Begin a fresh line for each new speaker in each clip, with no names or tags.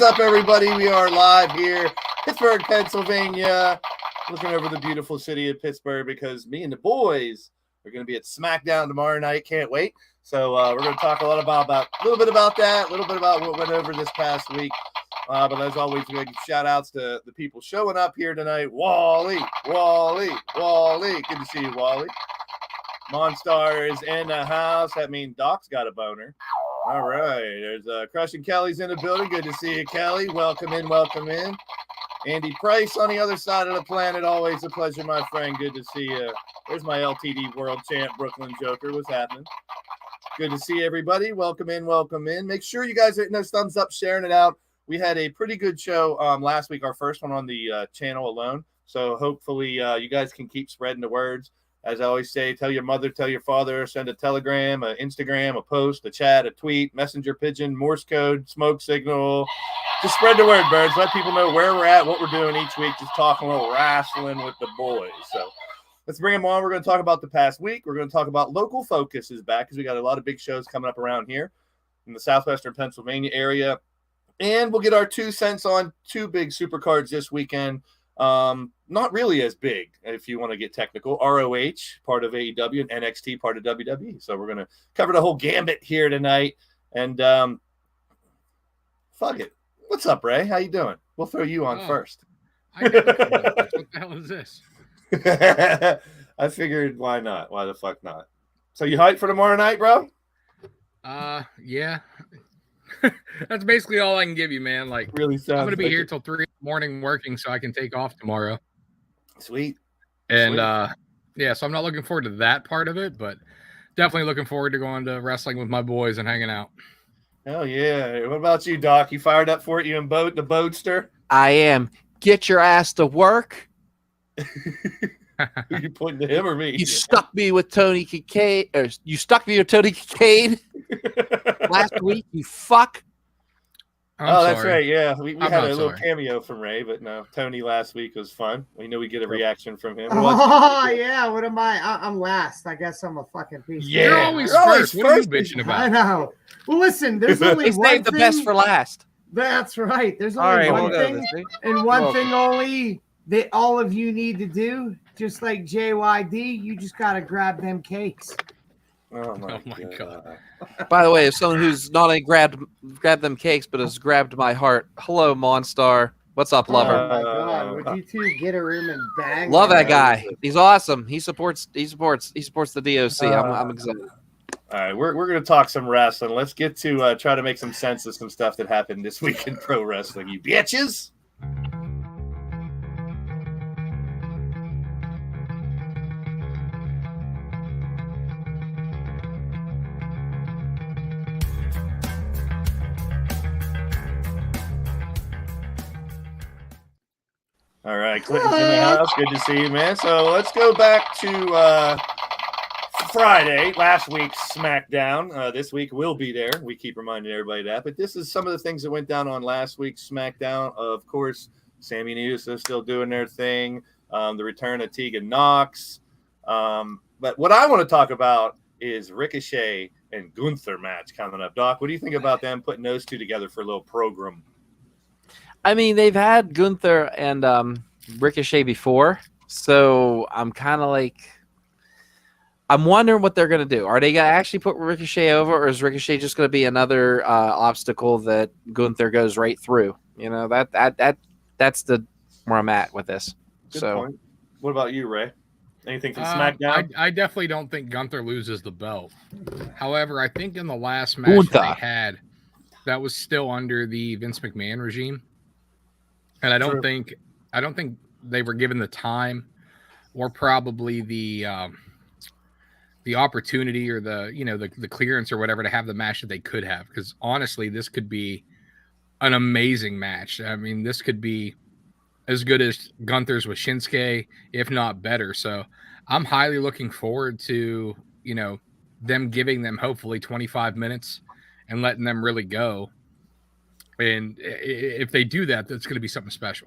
up, everybody? We are live here, Pittsburgh, Pennsylvania, looking over the beautiful city of Pittsburgh because me and the boys are going to be at SmackDown tomorrow night. Can't wait. So we're going to talk a lot about a little bit about that, a little bit about what went over this past week. But as always, we give shout outs to the people showing up here tonight. Wally. Good to see you, Wally. Monstar is in the house. That means Doc's got a boner. All right. There's Crush and Kelly's in the building. Good to see you, Kelly. Welcome in. Andy Price on the other side of the planet. Always a pleasure, my friend. Good to see you. There's my LTD World Champ, Brooklyn Joker. What's happening? Good to see everybody. Welcome in. Make sure you guys are hitting those thumbs up, sharing it out. We had a pretty good show last week, our first one on the channel alone. So hopefully you guys can keep spreading the words. As I always say, tell your mother, tell your father, send a telegram, an Instagram, a post, a chat, a tweet, messenger pigeon, Morse code, smoke signal. Just spread the word, birds. Let people know where we're at, what we're doing each week. Just talking a little wrestling with the boys. So let's bring them on. We're going to talk about the past week. We're going to talk about Local Focus is back because we got a lot of big shows coming up around here in the southwestern Pennsylvania area. And we'll get our 2 cents on 2 big supercards this weekend. Not really as big, if you want to get technical. ROH, part of AEW, and NXT, part of WWE. So we're going to cover the whole gambit here tonight. And fuck it. What's up, Ray? How you doing? We'll throw you on first.
What the hell is this?
I figured, why not? Why the fuck not? So you hyped for tomorrow night, bro?
Yeah. That's basically all I can give you, man. Like,
really sounds
I'm gonna be
like
here till 3 a.m. working, so I can take off tomorrow.
Sweet.
And so I'm not looking forward to that part of it, but definitely looking forward to going to wrestling with my boys and hanging out.
Hell yeah. What about you, Doc? You fired up for it? You and the Boatster?
I am. Get your ass to work.
Who you pointing to, him or me?
You stuck me with Tony Kincaid, or you stuck me with Tony Kincaid last week, you fuck.
That's right. Yeah, we had a little
sorry.
cameo from Ray, but no, Tony last week was fun. We knew we'd get a reaction from him.
Yeah, what am I? I'm last. I guess I'm a fucking piece.
Yeah,
You're always first. What are you bitching about?
I know. Well, listen, there's only
They
one
saved the
thing.
best for last.
That's right. There's
All
only
right,
one
we'll go
thing,
this week.
and one thing only that all of you need to do, just like JYD, you just gotta grab them cakes.
Oh my
God.
By the way, as someone who's not only grabbed them cakes, but has grabbed my heart. Hello, Monstar. What's up, lover?
Oh my God! Would you two get a room and bang?
Love that guy. He's awesome. He supports the DOC. I'm excited.
All right, we're going to talk some wrestling. Let's get to try to make some sense of some stuff that happened this week in pro wrestling, you bitches. All right, Clinton's in the house. Good to see you, man. So let's go back to Friday, last week's SmackDown. This week will be there. We keep reminding everybody that. But this is some of the things that went down on last week's SmackDown. Of course, Sammy and Uso still doing their thing. The return of Tegan Nox. But what I want to talk about is Ricochet and Gunther match coming up. Doc, what do you think about them putting those two together for a little program?
I mean, they've had Gunther and Ricochet before, so I'm kind of like, I'm wondering what they're going to do. Are they going to actually put Ricochet over, or is Ricochet just going to be another obstacle that Gunther goes right through? You know, that's where I'm at with this.
Good point. What about you, Ray? Anything from SmackDown?
I definitely don't think Gunther loses the belt. However, I think in the last match that they had, that was still under the Vince McMahon regime. And I don't think they were given the time or probably the opportunity or the clearance or whatever to have the match that they could have. Because honestly, this could be an amazing match. I mean, this could be as good as Gunther's with Shinsuke, if not better. So I'm highly looking forward to, them giving them hopefully 25 minutes and letting them really go. And if they do that, that's going to be something special.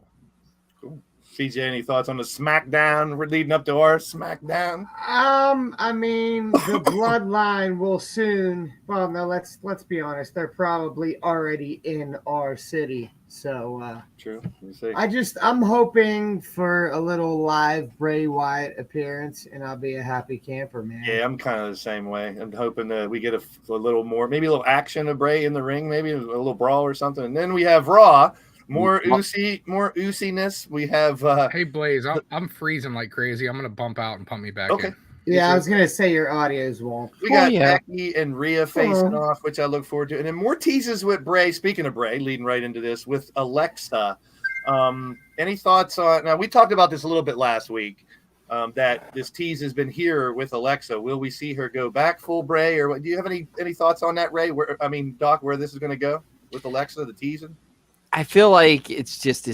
Cool. CJ, any thoughts on the SmackDown? We're leading up to our SmackDown.
I mean, the bloodline will soon. Well, no, let's be honest. They're probably already in our city. So
True. Let me see.
I'm hoping for a little live Bray Wyatt appearance, and I'll be a happy camper, man.
Yeah, I'm kind of the same way. I'm hoping that we get a little more, maybe a little action of Bray in the ring, maybe a little brawl or something. And then we have Raw, more oosiness. We have.
Hey Blaze, I'm freezing like crazy. I'm gonna bump out and pump me back in.
Yeah, I was gonna say your audios won't.
We got Becky and Rhea facing off, which I look forward to, and then more teases with Bray. Speaking of Bray, leading right into this with Alexa. Any thoughts on? Now we talked about this a little bit last week. That this tease has been here with Alexa. Will we see her go back full Bray, or what? Do you have any thoughts on that, Ray? Doc, where this is going to go with Alexa, the teasing?
I feel like it's just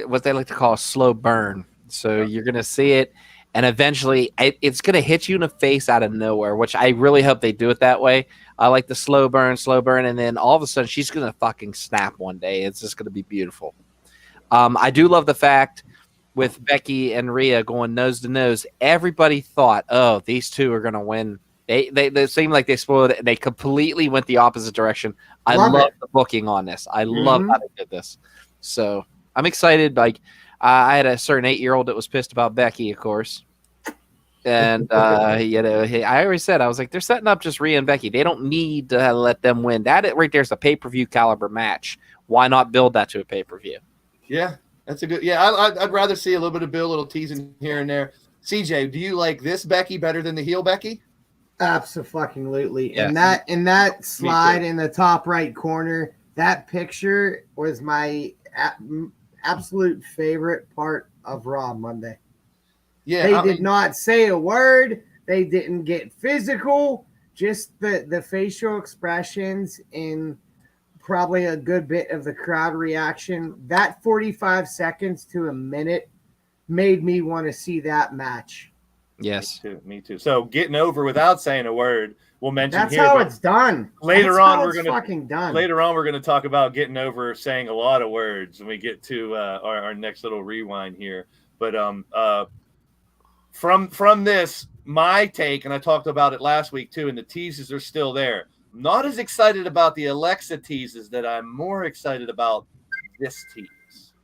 what they like to call a slow burn. So you're going to see it, and eventually it's going to hit you in the face out of nowhere, which I really hope they do it that way. I like the slow burn, and then all of a sudden she's going to fucking snap one day. It's just going to be beautiful. I do love the fact with Becky and Rhea going nose to nose, everybody thought, oh, these two are going to win. They seem like they spoiled it, and they completely went the opposite direction. I love the booking on this. I love how they did this. So I'm excited. Like I had a certain 8-year-old that was pissed about Becky, of course. And I always said, I was like, they're setting up just Rhea and Becky. They don't need to let them win. That right there is a pay-per-view caliber match. Why not build that to a pay-per-view?
Yeah, that's a good. Yeah, I'd rather see a little bit of Bill, a little teasing here and there. CJ, do you like this Becky better than the heel Becky?
Absolutely.
Yes.
And that slide in the top right corner, that picture was my absolute favorite part of Raw Monday.
Yeah,
they did not say a word. They didn't get physical. Just the facial expressions and probably a good bit of the crowd reaction. That 45 seconds to a minute made me want to see that match.
Yes.
Me too. So getting over without saying a word, we'll mention
that's
here.
How it's done.
Later on, we're going to talk about getting over saying a lot of words when we get to our next little rewind here. But from this, my take, and I talked about it last week too, and the teases are still there. I'm not as excited about the Alexa teases that I'm more excited about this tease.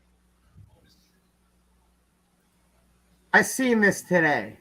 I seen this today.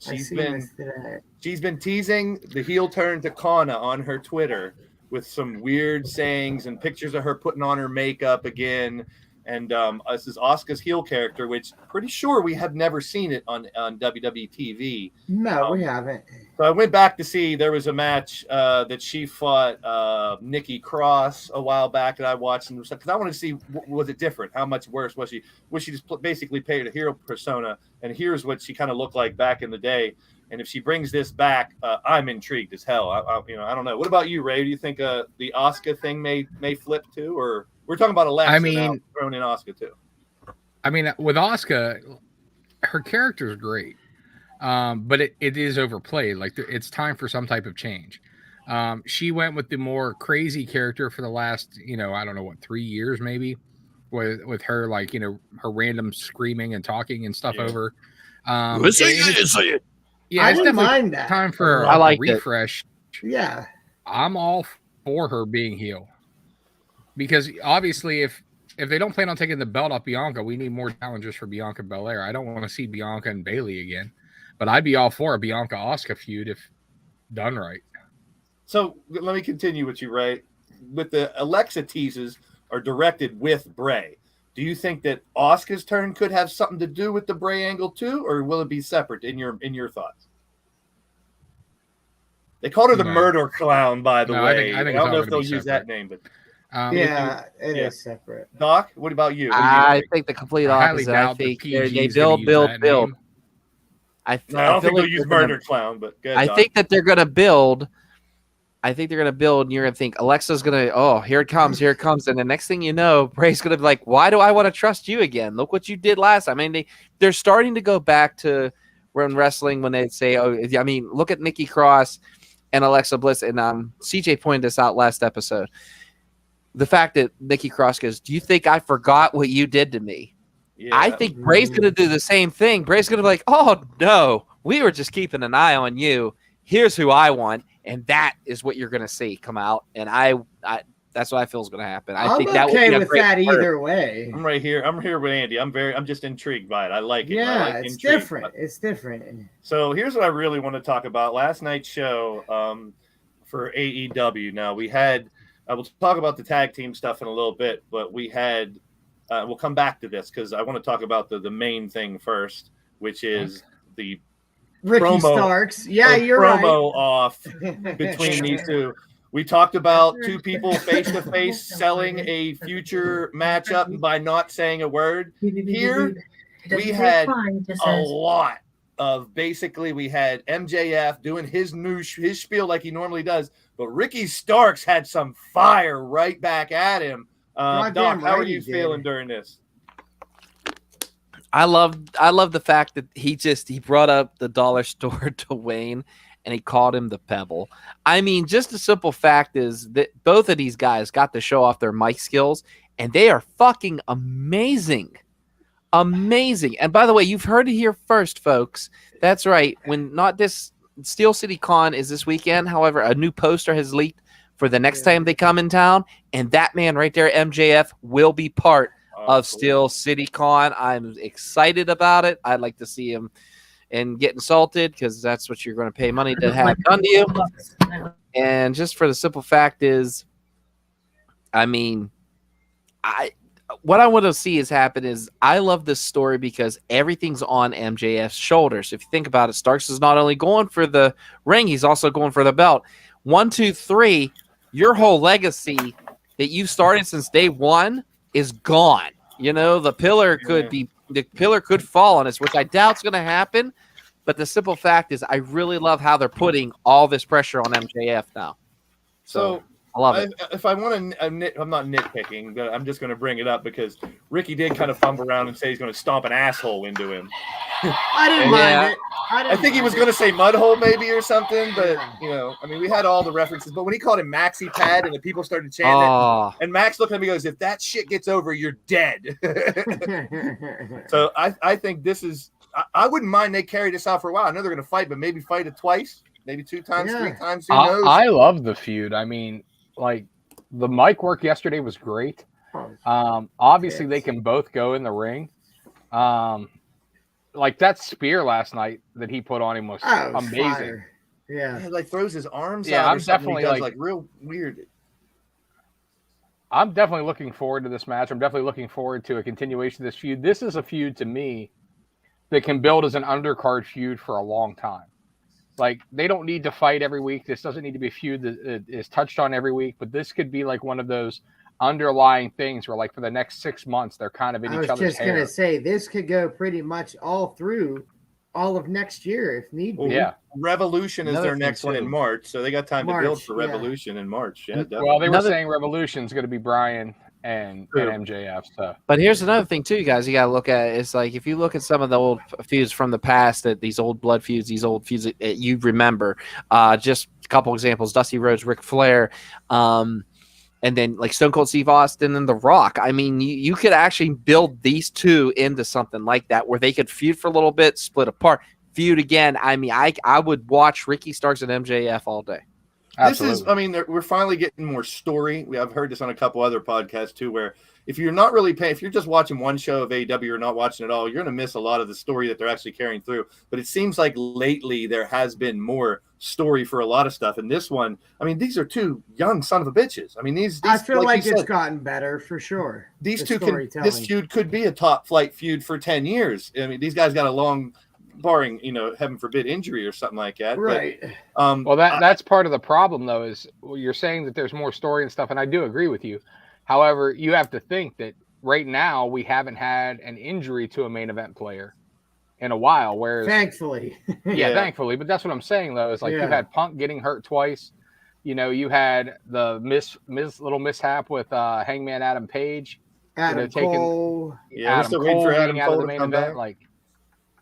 She's been teasing the heel turn to Kana on her Twitter with some weird sayings and pictures of her putting on her makeup again. And this is Asuka's heel character, which pretty sure we have never seen it on WWE TV.
No, we haven't.
So I went back to see there was a match that she fought Nikki Cross a while back that I watched, because I want to see, was it different? How much worse was she? Was she just basically paid a hero persona? And here's what she kind of looked like back in the day. And if she brings this back, I'm intrigued as hell. I don't know. What about you, Ray? Do you think the Asuka thing may flip too, or we're talking about Alexa now thrown in Asuka too?
I mean, with Asuka, her character is great, but it is overplayed. Like it's time for some type of change. She went with the more crazy character for the last, I don't know what, 3 years maybe, with her like her random screaming and talking and stuff over. Yeah,
I
it's
didn't
definitely
mind that.
Time for
a
refresh.
Yeah,
I'm all for her being heel, because obviously if they don't plan on taking the belt off Bianca, we need more challengers for Bianca Belair. I don't want to see Bianca and Bayley again, but I'd be all for a Bianca Asuka feud if done right.
So let me continue with you, Ray. With the Alexa teases are directed with Bray. Do you think that Asuka's turn could have something to do with the Bray angle too, or will it be separate in your thoughts? They called her the murder clown, by the way. I don't know if they'll use that name, but
it is separate.
Doc, what about you?
I think the complete opposite. I think they build. I
don't think they'll use murder clown, but good.
I think that they're going to build. And you're going to think Alexa's going to, oh, here it comes. And the next thing you know, Bray's going to be like, why do I want to trust you again? Look what you did last time. I mean, they're starting to go back to when wrestling, when they say, look at Nikki Cross and Alexa Bliss. And CJ pointed this out last episode. The fact that Nikki Cross goes, do you think I forgot what you did to me?
Yeah.
I think Bray's going to do the same thing. Bray's going to be like, oh, no, we were just keeping an eye on you. Here's who I want. And that is what you're going to see come out. And I that's what I feel is going to happen. I think that
okay
will be
with that either way.
I'm right here. I'm here with Andy. I'm just intrigued by it. I like it.
Yeah,
I like
it's
intrigue.
different. It's different.
So here's what I really want to talk about. Last night's show for AEW. Now we had. I will talk about the tag team stuff in a little bit, but we had. We'll come back to this because I want to talk about the main thing first, which is the
Ricky
promo,
Starks. Yeah, you're right.
Promo off between these two. We talked about two people face to face selling a future matchup by not saying a word. Here, we had a lot of basically we had MJF doing his spiel like he normally does, but Ricky Starks had some fire right back at him. Doc, how are you feeling during this?
I love the fact that he brought up the dollar store to Wayne and he called him the Pebble. I mean, just the simple fact is that both of these guys got to show off their mic skills and they are fucking amazing. Amazing. And by the way, you've heard it here first, folks. That's right. When not this Steel City Con is this weekend. However, a new poster has leaked for the next time they come in town. And that man right there, MJF, will be part of Steel City Con. I'm excited about it. I'd like to see him and get insulted because that's what you're going to pay money to have done to you. And just for the simple fact is, I mean, what I want to see is happen is I love this story because everything's on MJF's shoulders. If you think about it, Starks is not only going for the ring, he's also going for the belt. 1, 2, 3, your whole legacy that you started since day one is gone. You know, the pillar could fall on us, which I doubt is going to happen. But the simple fact is I really love how they're putting all this pressure on MJF now. So I love it.
If I want to, I'm not nitpicking, but I'm just going to bring it up because Ricky did kind of fumble around and say he's going to stomp an asshole into him.
I didn't mind it.
I think he was going to say mudhole maybe or something, but I mean, we had all the references. But when he called him Maxi Pad and the people started chanting it, and Max looked at me and goes, "If that shit gets over, you're dead." So I think this is. I wouldn't mind they carry this out for a while. I know they're going to fight, but maybe fight it twice, maybe 2 times, 3 times. Who knows?
I love the feud. I mean, like the mic work yesterday was great. Obviously, they can both go in the ring. Like that spear last night that he put on him was amazing.
Fire. Yeah,
he like throws his arms out.
I'm definitely
like real weird.
I'm definitely looking forward to this match. I'm definitely looking forward to a continuation of this feud. This is a feud to me that can build as an undercard feud for a long time. Like they don't need to fight every week. This doesn't need to be a feud that is touched on every week, but this could be like one of those underlying things where like for the next 6 months, they're kind of in each other's hair. I was just going
to say, this could go pretty much all through all of next year if need be.
Yeah.
Revolution is their next one in March, so they got time to build for Revolution in March. Yeah, definitely.
Well, they were saying Revolution is going to be Brian and MJF. So,
but here's another thing too, you guys. You got to look at it's like if you look at some of the old feuds from the past, that these old blood feuds, these old feuds that you remember. Just a couple examples: Dusty Rhodes, Ric Flair, and then like Stone Cold Steve Austin and The Rock. I mean, you could actually build these two into something like that, where they could feud for a little bit, split apart, feud again. I mean, I would watch Ricky Starks and MJF all day.
Absolutely.
We're finally getting more story. I've heard this on a couple other podcasts too, where if you're not really paying, if you're just watching one show of AEW or not watching it all, you're going to miss a lot of the story that they're actually carrying through. But it seems like lately there has been more story for a lot of stuff. And this one, I mean, these are two young son of a bitches. I mean, these
I feel like it's gotten better for sure.
This feud could be a top flight feud for 10 years. I mean, these guys got a long, barring, heaven forbid injury or something like that.
Right.
But,
well, that's part of the problem though, is you're saying that there's more story and stuff. And I do agree with you. However, you have to think that right now we haven't had an injury to a main event player in a while. Whereas,
thankfully,
thankfully. But that's what I'm saying though, is like you had Punk getting hurt twice. You had the little mishap with Hangman Adam Page.
Adam Cole.
Adam Cole getting out of the main event. Like,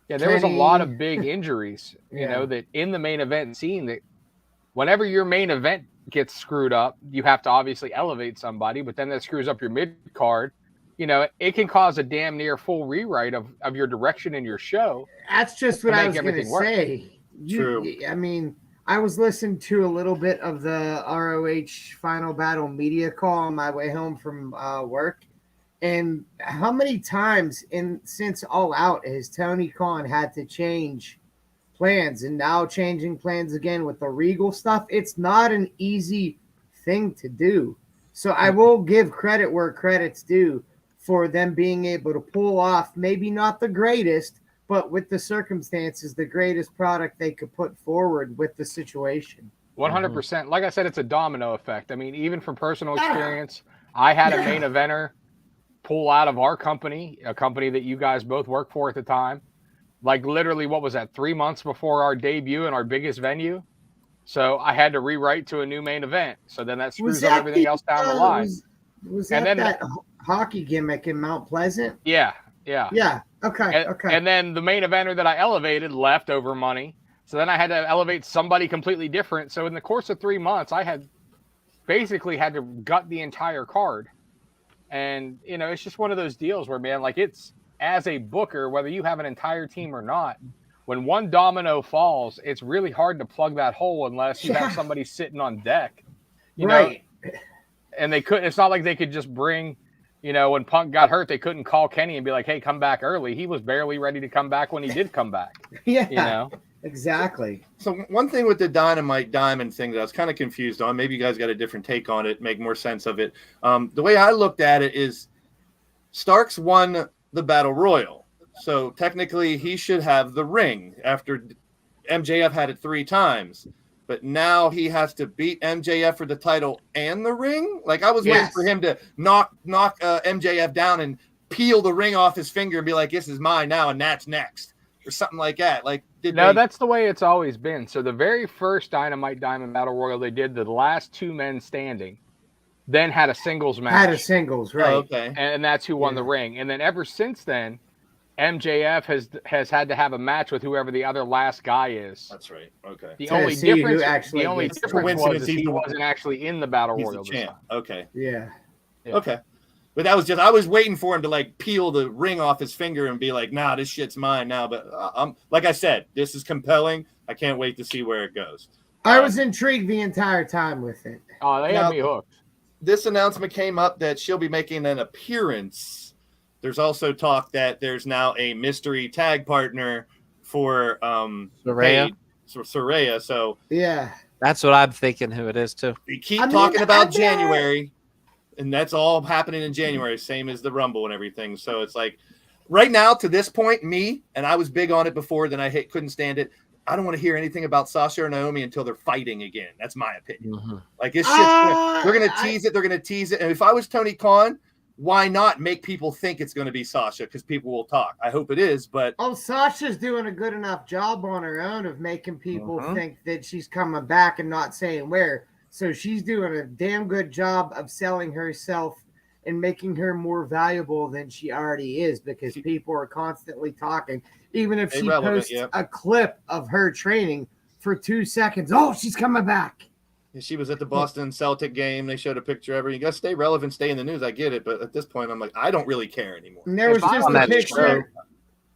there was a lot of big injuries. That in the main event scene, that whenever your main event gets screwed up, you have to obviously elevate somebody, but then that screws up your mid card, it can cause a damn near full rewrite of your direction in your show.
That's just what I was going to
everything work.
say.
True.
I mean, I was listening to a little bit of the ROH Final Battle media call on my way home from work. And how many times since All Out has Tony Khan had to change plans, and now changing plans again with the Regal stuff? It's not an easy thing to do. So I will give credit where credit's due for them being able to pull off, maybe not the greatest, but with the circumstances, the greatest product they could put forward with the situation.
100%. Like I said, it's a domino effect. I mean, even from personal experience, I had a main eventer pull out of our company, a company that you guys both worked for at the time. Like literally, what was that, 3 months before our debut in our biggest venue? So I had to rewrite to a new main event. So then that screws up everything else down the line.
Was that that hockey gimmick in Mount Pleasant?
Yeah.
Okay.
And then the main eventer that I elevated left over money. So then I had to elevate somebody completely different. So in the course of 3 months, I had basically had to gut the entire card. And, it's just one of those deals where, man, like it's as a booker, whether you have an entire team or not, when one domino falls, it's really hard to plug that hole unless you have somebody sitting on deck, you know, and they couldn't, it's not like they could just bring, when Punk got hurt, they couldn't call Kenny and be like, hey, come back early. He was barely ready to come back when he did come back.
Exactly.
So one thing with the Dynamite Diamond thing that I was kind of confused on, maybe you guys got a different take on it, make more sense of it. The way I looked at it is Starks won the Battle Royal. So technically he should have the ring after MJF had it 3 times. But now he has to beat MJF for the title and the ring? Like I was waiting for him to knock MJF down and peel the ring off his finger and be like, this is mine now and that's next. Or something like that. Like
that's the way it's always been. So the very first Dynamite Diamond Battle Royal they did, the last 2 men standing, then had a singles match.
Right.
Oh, okay.
And that's who won the ring. And then ever since then, MJF has had to have a match with whoever the other last guy is.
That's right. Okay.
The only difference was he wasn't actually in the Battle Royal this time.
Okay.
Yeah.
Okay. But that was just, I was waiting for him to like peel the ring off his finger and be like, nah, this shit's mine now. But like I said, this is compelling. I can't wait to see where it goes.
I was intrigued the entire time with it.
Oh, they had me hooked.
This announcement came up that she'll be making an appearance. There's also talk that there's now a mystery tag partner for
Saraya.
Saraya. So
yeah,
that's what I'm thinking. Who it is too?
We keep talking about January. And that's all happening in January, same as the Rumble and everything. So it's like right now to this point, and I was big on it before, then I couldn't stand it. I don't want to hear anything about Sasha or Naomi until they're fighting again. That's my opinion. Mm-hmm. Like this shit's they're going to tease it. They're going to tease it. And if I was Tony Khan, why not make people think it's going to be Sasha? Because people will talk. I hope it is, but
Sasha's doing a good enough job on her own of making people think that she's coming back and not saying where. So she's doing a damn good job of selling herself and making her more valuable than she already is because people are constantly talking. Even if she posts a clip of her training for 2 seconds, she's coming back.
She was at the Boston Celtic game. They showed a picture of her. You got to stay relevant, stay in the news. I get it. But at this point, I'm like, I don't really care anymore.
And there was just a picture.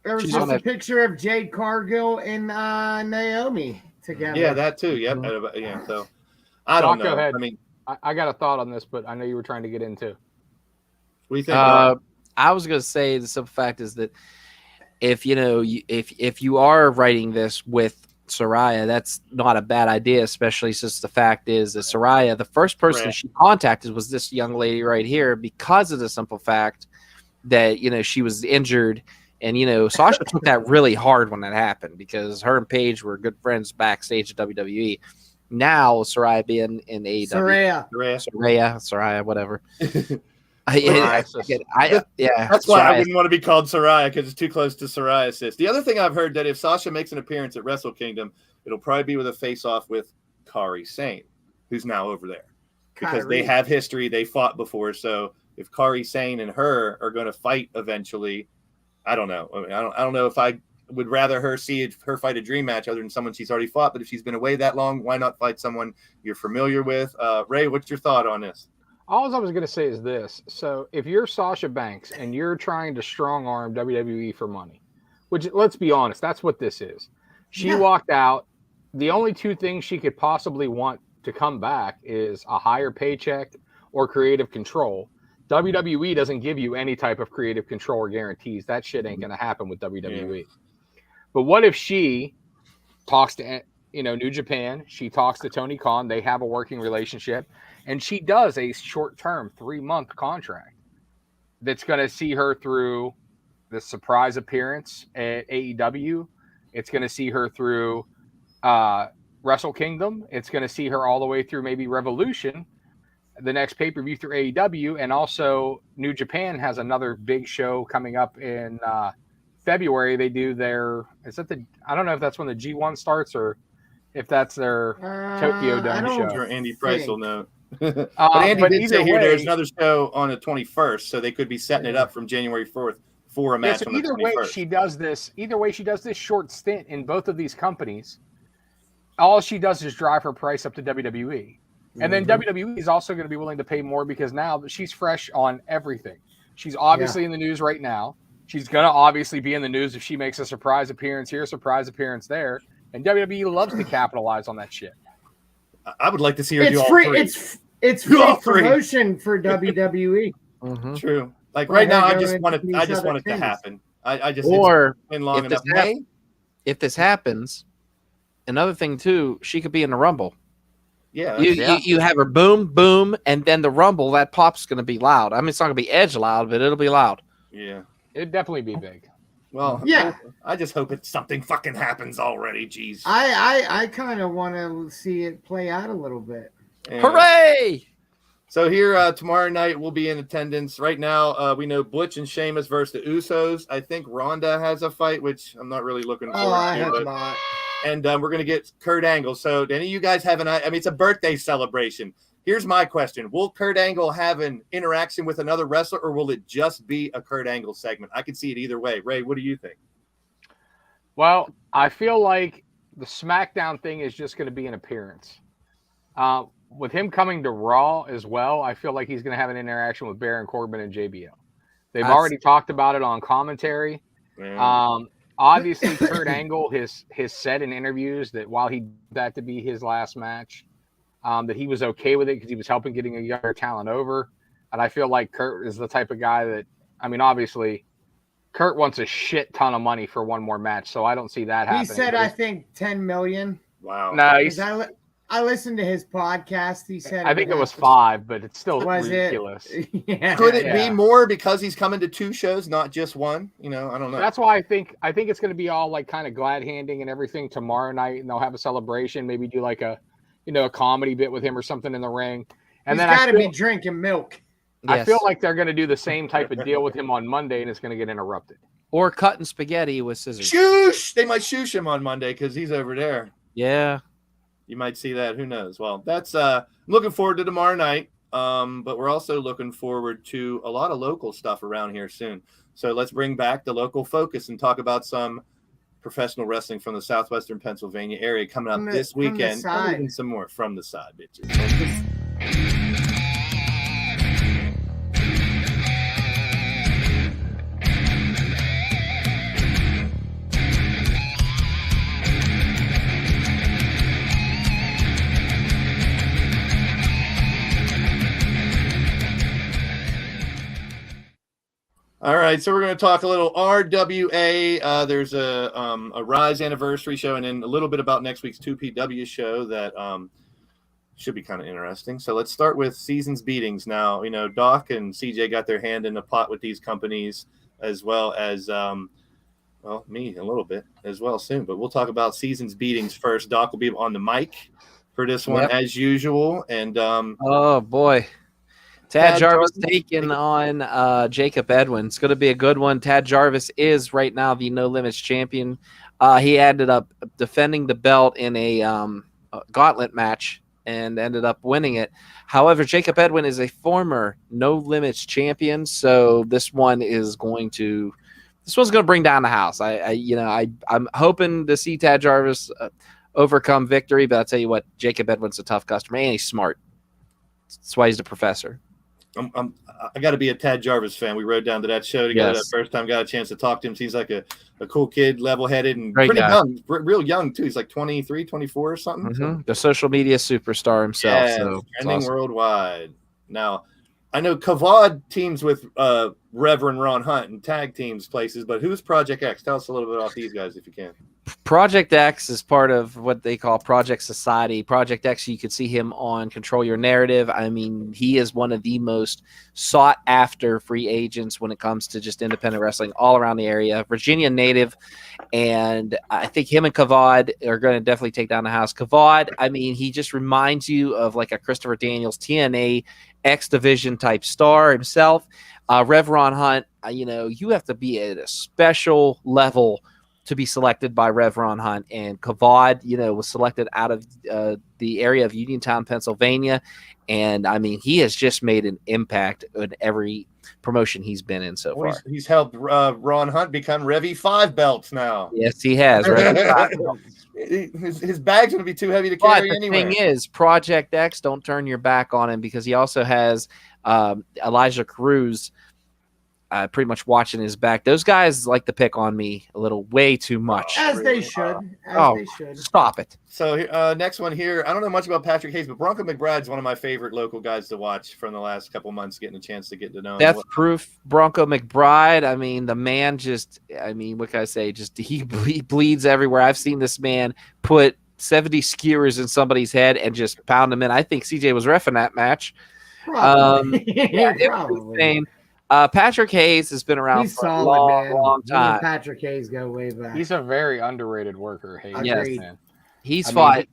There was just a picture of Jade Cargill and Naomi together.
Yeah, that too. Yep. Yeah. So. I don't know.
Go ahead.
I mean,
I got a thought on this, but I know you were trying to get into.
What do you think?
I was going to say the simple fact is that if you are writing this with Saraya, that's not a bad idea, especially since the fact is that Saraya, the first person she contacted was this young lady right here because of the simple fact that she was injured. And Sasha took that really hard when that happened because her and Paige were good friends backstage at WWE. Now Saraya being in AEW. Saraya, whatever.
That's why I wouldn't want to be called Saraya because it's too close to psoriasis. The other thing I've heard that if Sasha makes an appearance at Wrestle Kingdom, it'll probably be with a face-off with Kairi Sane, who's now over there because they have history. They fought before, so if Kairi Sane and her are going to fight eventually, I don't know. I mean, I don't know if I would rather her fight a dream match other than someone she's already fought. But if she's been away that long, why not fight someone you're familiar with? Ray, what's your thought on this?
All I was going to say is this. So if you're Sasha Banks and you're trying to strong arm WWE for money, which, let's be honest, that's what this is. She walked out. The only two things she could possibly want to come back is a higher paycheck or creative control. WWE doesn't give you any type of creative control or guarantees. That shit ain't going to happen with WWE. Yeah. But what if she talks to, New Japan, she talks to Tony Khan, they have a working relationship, and she does a short-term 3-month contract that's going to see her through the surprise appearance at AEW. It's going to see her through Wrestle Kingdom. It's going to see her all the way through maybe Revolution, the next pay-per-view through AEW, and also New Japan has another big show coming up in February. They do I don't know if that's when the G1 starts or if that's their Tokyo Dome show.
Sure, Andy Price will know. But Andy did say here there's another show on the 21st, so they could be setting it up from January 4th for a match on the 21st.
Either way she does this short stint in both of these companies, all she does is drive her price up to WWE. And then WWE is also going to be willing to pay more because now she's fresh on everything. She's obviously in the news right now. She's going to obviously be in the news if she makes a surprise appearance here, surprise appearance there. And WWE loves to capitalize on that shit.
I would like to see her do all three.
It's free promotion for WWE.
Mm-hmm. True. Like right now, I just want it to happen.
Or if this happens, another thing too, she could be in the Rumble.
Yeah,
you have her boom, boom, and then the Rumble, that pop's going to be loud. I mean, it's not going to be edge loud, but it'll be loud.
Yeah.
It'd definitely be big.
Well, I just hope something fucking happens already. Jeez.
I kind of want to see it play out a little bit.
Yeah.
Hooray!
So here tomorrow night we'll be in attendance. Right now we know Butch and Sheamus versus the Usos. I think Ronda has a fight, which I'm not really looking forward to.
I have not.
And we're going to get Kurt Angle. So do any of you guys have it's a birthday celebration. Here's my question. Will Kurt Angle have an interaction with another wrestler, or will it just be a Kurt Angle segment? I could see it either way. Ray, what do you think?
Well, I feel like the SmackDown thing is just going to be an appearance. With him coming to Raw as well, I feel like he's going to have an interaction with Baron Corbin and JBL. They've already talked about it on commentary. Yeah. Obviously, Kurt Angle has said in interviews that while he did that to be his last match, that he was okay with it because he was helping getting a younger talent over. And I feel like Kurt is the type of guy that, obviously, Kurt wants a shit ton of money for one more match, so I don't see that happening.
He said, I think, $10 million.
Wow.
No,
I listened to his podcast. He said,
I think it was 5, but it's still ridiculous.
Yeah.
Could it be more because he's coming to 2 shows, not just one? I don't know.
That's why I think it's going to be all like kind of glad handing and everything tomorrow night, and they'll have a celebration, maybe do like a comedy bit with him or something in the ring. And
he's got to be drinking milk.
I feel like they're going to do the same type of deal with him on Monday, and it's going to get interrupted.
Or cutting spaghetti with scissors.
Shoosh! They might shoosh him on Monday because he's over there.
Yeah.
You might see that. Who knows? Well, that's I'm looking forward to tomorrow night. But we're also looking forward to a lot of local stuff around here soon. So let's bring back the local focus and talk about some professional wrestling from the southwestern Pennsylvania area coming up this weekend. And even some more from the side, bitches. All right, so we're going to talk a little RWA. There's a Rise anniversary show, and then a little bit about next week's 2PW show that should be kind of interesting. So let's start with Seasons Beatings. Now, Doc and CJ got their hand in the pot with these companies, as well as me a little bit as well soon. But we'll talk about Seasons Beatings first. Doc will be on the mic for this one as usual, and
oh boy. Tad Jarvis taking on Jacob Edwin. It's going to be a good one. Tad Jarvis is right now the No Limits champion. He ended up defending the belt in a gauntlet match and ended up winning it. However, Jacob Edwin is a former No Limits champion, so this one's going to bring down the house. I'm hoping to see Tad Jarvis overcome victory, but I'll tell you what, Jacob Edwin's a tough customer and he's smart. That's why he's the professor.
I got to be a Tad Jarvis fan. We rode down to that show together
Yes.
that first time. Got a chance to talk to him. Seems like a cool kid, level-headed, and
Great
pretty
guy.
young, real young too. He's like 23, 24 or something. So,
The social media superstar himself.
yeah,
So it's
trending
awesome.
worldwide. Now, I know Kavad teams with Reverend Ron Hunt and tag teams places, but who's Project X? Tell us a little bit about these guys if you can.
Project X is part of what they call Project Society. Project X, you could see him on Control Your Narrative. I mean, he is one of the most sought after free agents when it comes to just independent wrestling all around the area. Virginia native, and I think him and Kavad are going to definitely take down the house. Kavad, I mean, he just reminds you of like a Christopher Daniels TNA X Division type star himself. Rev Ron Hunt, you have to be at a special level to be selected by Rev Ron Hunt, and Kavad, was selected out of the area of Uniontown, Pennsylvania, and I mean, he has just made an impact in every promotion he's been in so far.
He's helped Ron Hunt become Revy 5 belts now.
Yes, he has. Right?
His bag's going to be too heavy to
But
carry
the
anyway.
thing is, Project X, don't turn your back on him, because he also has Elijah Cruz pretty much watching his back. Those guys like to pick on me a little way too much.
As they should. They should.
Stop it.
So next one here, I don't know much about Patrick Hayes, but Bronco McBride's one of my favorite local guys to watch from the last couple months, getting a chance to get to know him.
Death Proof Bronco McBride. I mean, the man what can I say? Just he bleeds everywhere. I've seen this man put 70 skewers in somebody's head and just pound them in. I think CJ was reffing that match.
Probably.
It was insane. Patrick Hayes has been around
He's
for a
solid,
long
man. Me and
time.
Patrick Hayes go way back.
He's a very underrated worker. Hayes,
Yes.
man.
He's
I mean,
fought.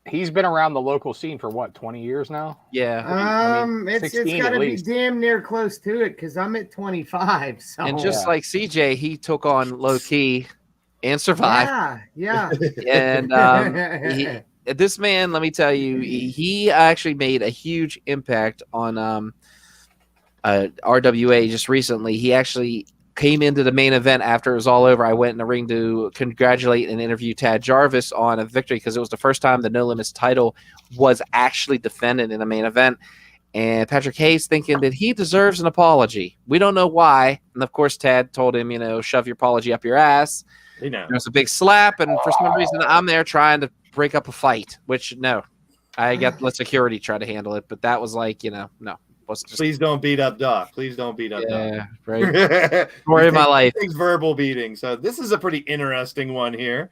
He's been around the local scene for what, 20 years now?
Yeah.
It's
16
got to
at
be
least.
damn near close to it because I'm at 25. So
And just like CJ, he took on low key and survived.
yeah.
And this man, let me tell you, he actually made a huge impact on RWA just recently. He actually came into the main event after it was all over. I went in the ring to congratulate and interview Tad Jarvis on a victory because it was the first time the No Limits title was actually defended in a main event. And Patrick Hayes thinking that he deserves an apology. We don't know why. And of course, Tad told him, shove your apology up your ass. There's a big slap. And for some reason, I'm there trying to break up a fight, which no, I got let security try to handle it. But that was like, no.
Please don't beat up Doc. Please don't beat up Doc.
Yeah, right. Story of my life.
Takes verbal beating. So this is a pretty interesting one here.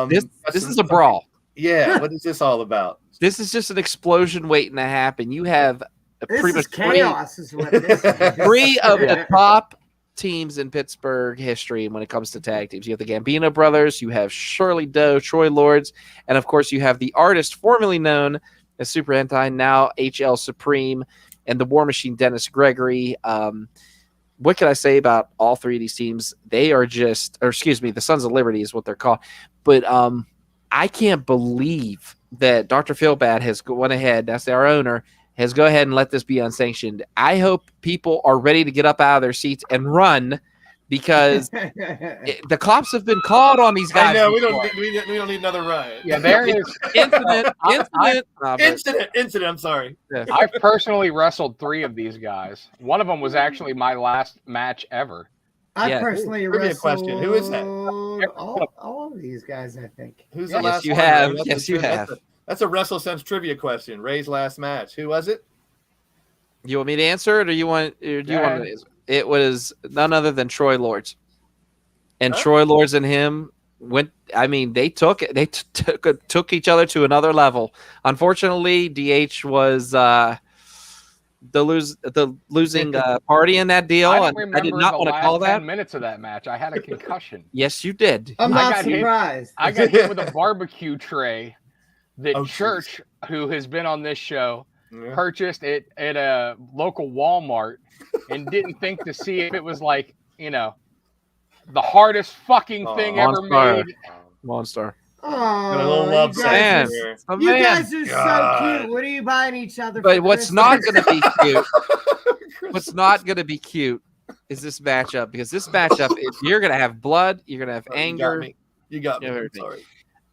This is a brawl.
Yeah. What is this all about?
This is just an explosion waiting to happen. You have pretty much
chaos. Is what this is.
three of the top teams in Pittsburgh history when it comes to tag teams. You have the Gambino brothers, you have Shirley Doe, Troy Lords, and of course you have the artist formerly known as Super Hentai, now HL Supreme, and the War Machine, Dennis Gregory. What can I say about all three of these teams? They are the Sons of Liberty is what they're called. But I can't believe that Dr. Feelbad has gone ahead, that's our owner, has go ahead and let this be unsanctioned. I hope people are ready to get up out of their seats and run because the cops have been called on these guys.
I know, we don't need another riot.
Yeah, there is
incident.
Incident. I'm sorry.
Yeah.
I've personally wrestled 3 of these guys. One of them was actually my last match ever.
I
Yeah.
personally
Trivia
wrestled
question. Who is that?
all of these guys, I think.
Who's
Yeah.
the last
you
one?
have.
Ray?
Yes, you have.
That's a WrestleSense trivia question. Ray's last match. Who was it?
You want me to answer it, or do you want to answer? It was none other than Troy Lords, and Troy Lords and him went. I mean, they took it. They took each other to another level. Unfortunately, DH was the losing party in that deal,
I
and
don't
I did
remember
not
the
want to
last
call
10
that.
minutes of that match. I had a concussion.
Yes, you did.
I'm
I
not
got hit.
surprised.
I got hit with a barbecue tray that
Oh,
Church, who has been on this show,
Yeah.
purchased it at a local Walmart and didn't think to see if it was like, the hardest fucking thing ever
Monster.
made.
Monster.
Got a little
Oh,
love
you
Man.
section here.
A
you
man.
guys are
God.
so cute. What are you buying each other?
But
for
what's
Christmas?
not going to be cute? What's not going to be cute is this matchup, because this matchup, you're going to have blood, you're going to have anger.
You got me.
Yeah,
I'm
everything.
sorry.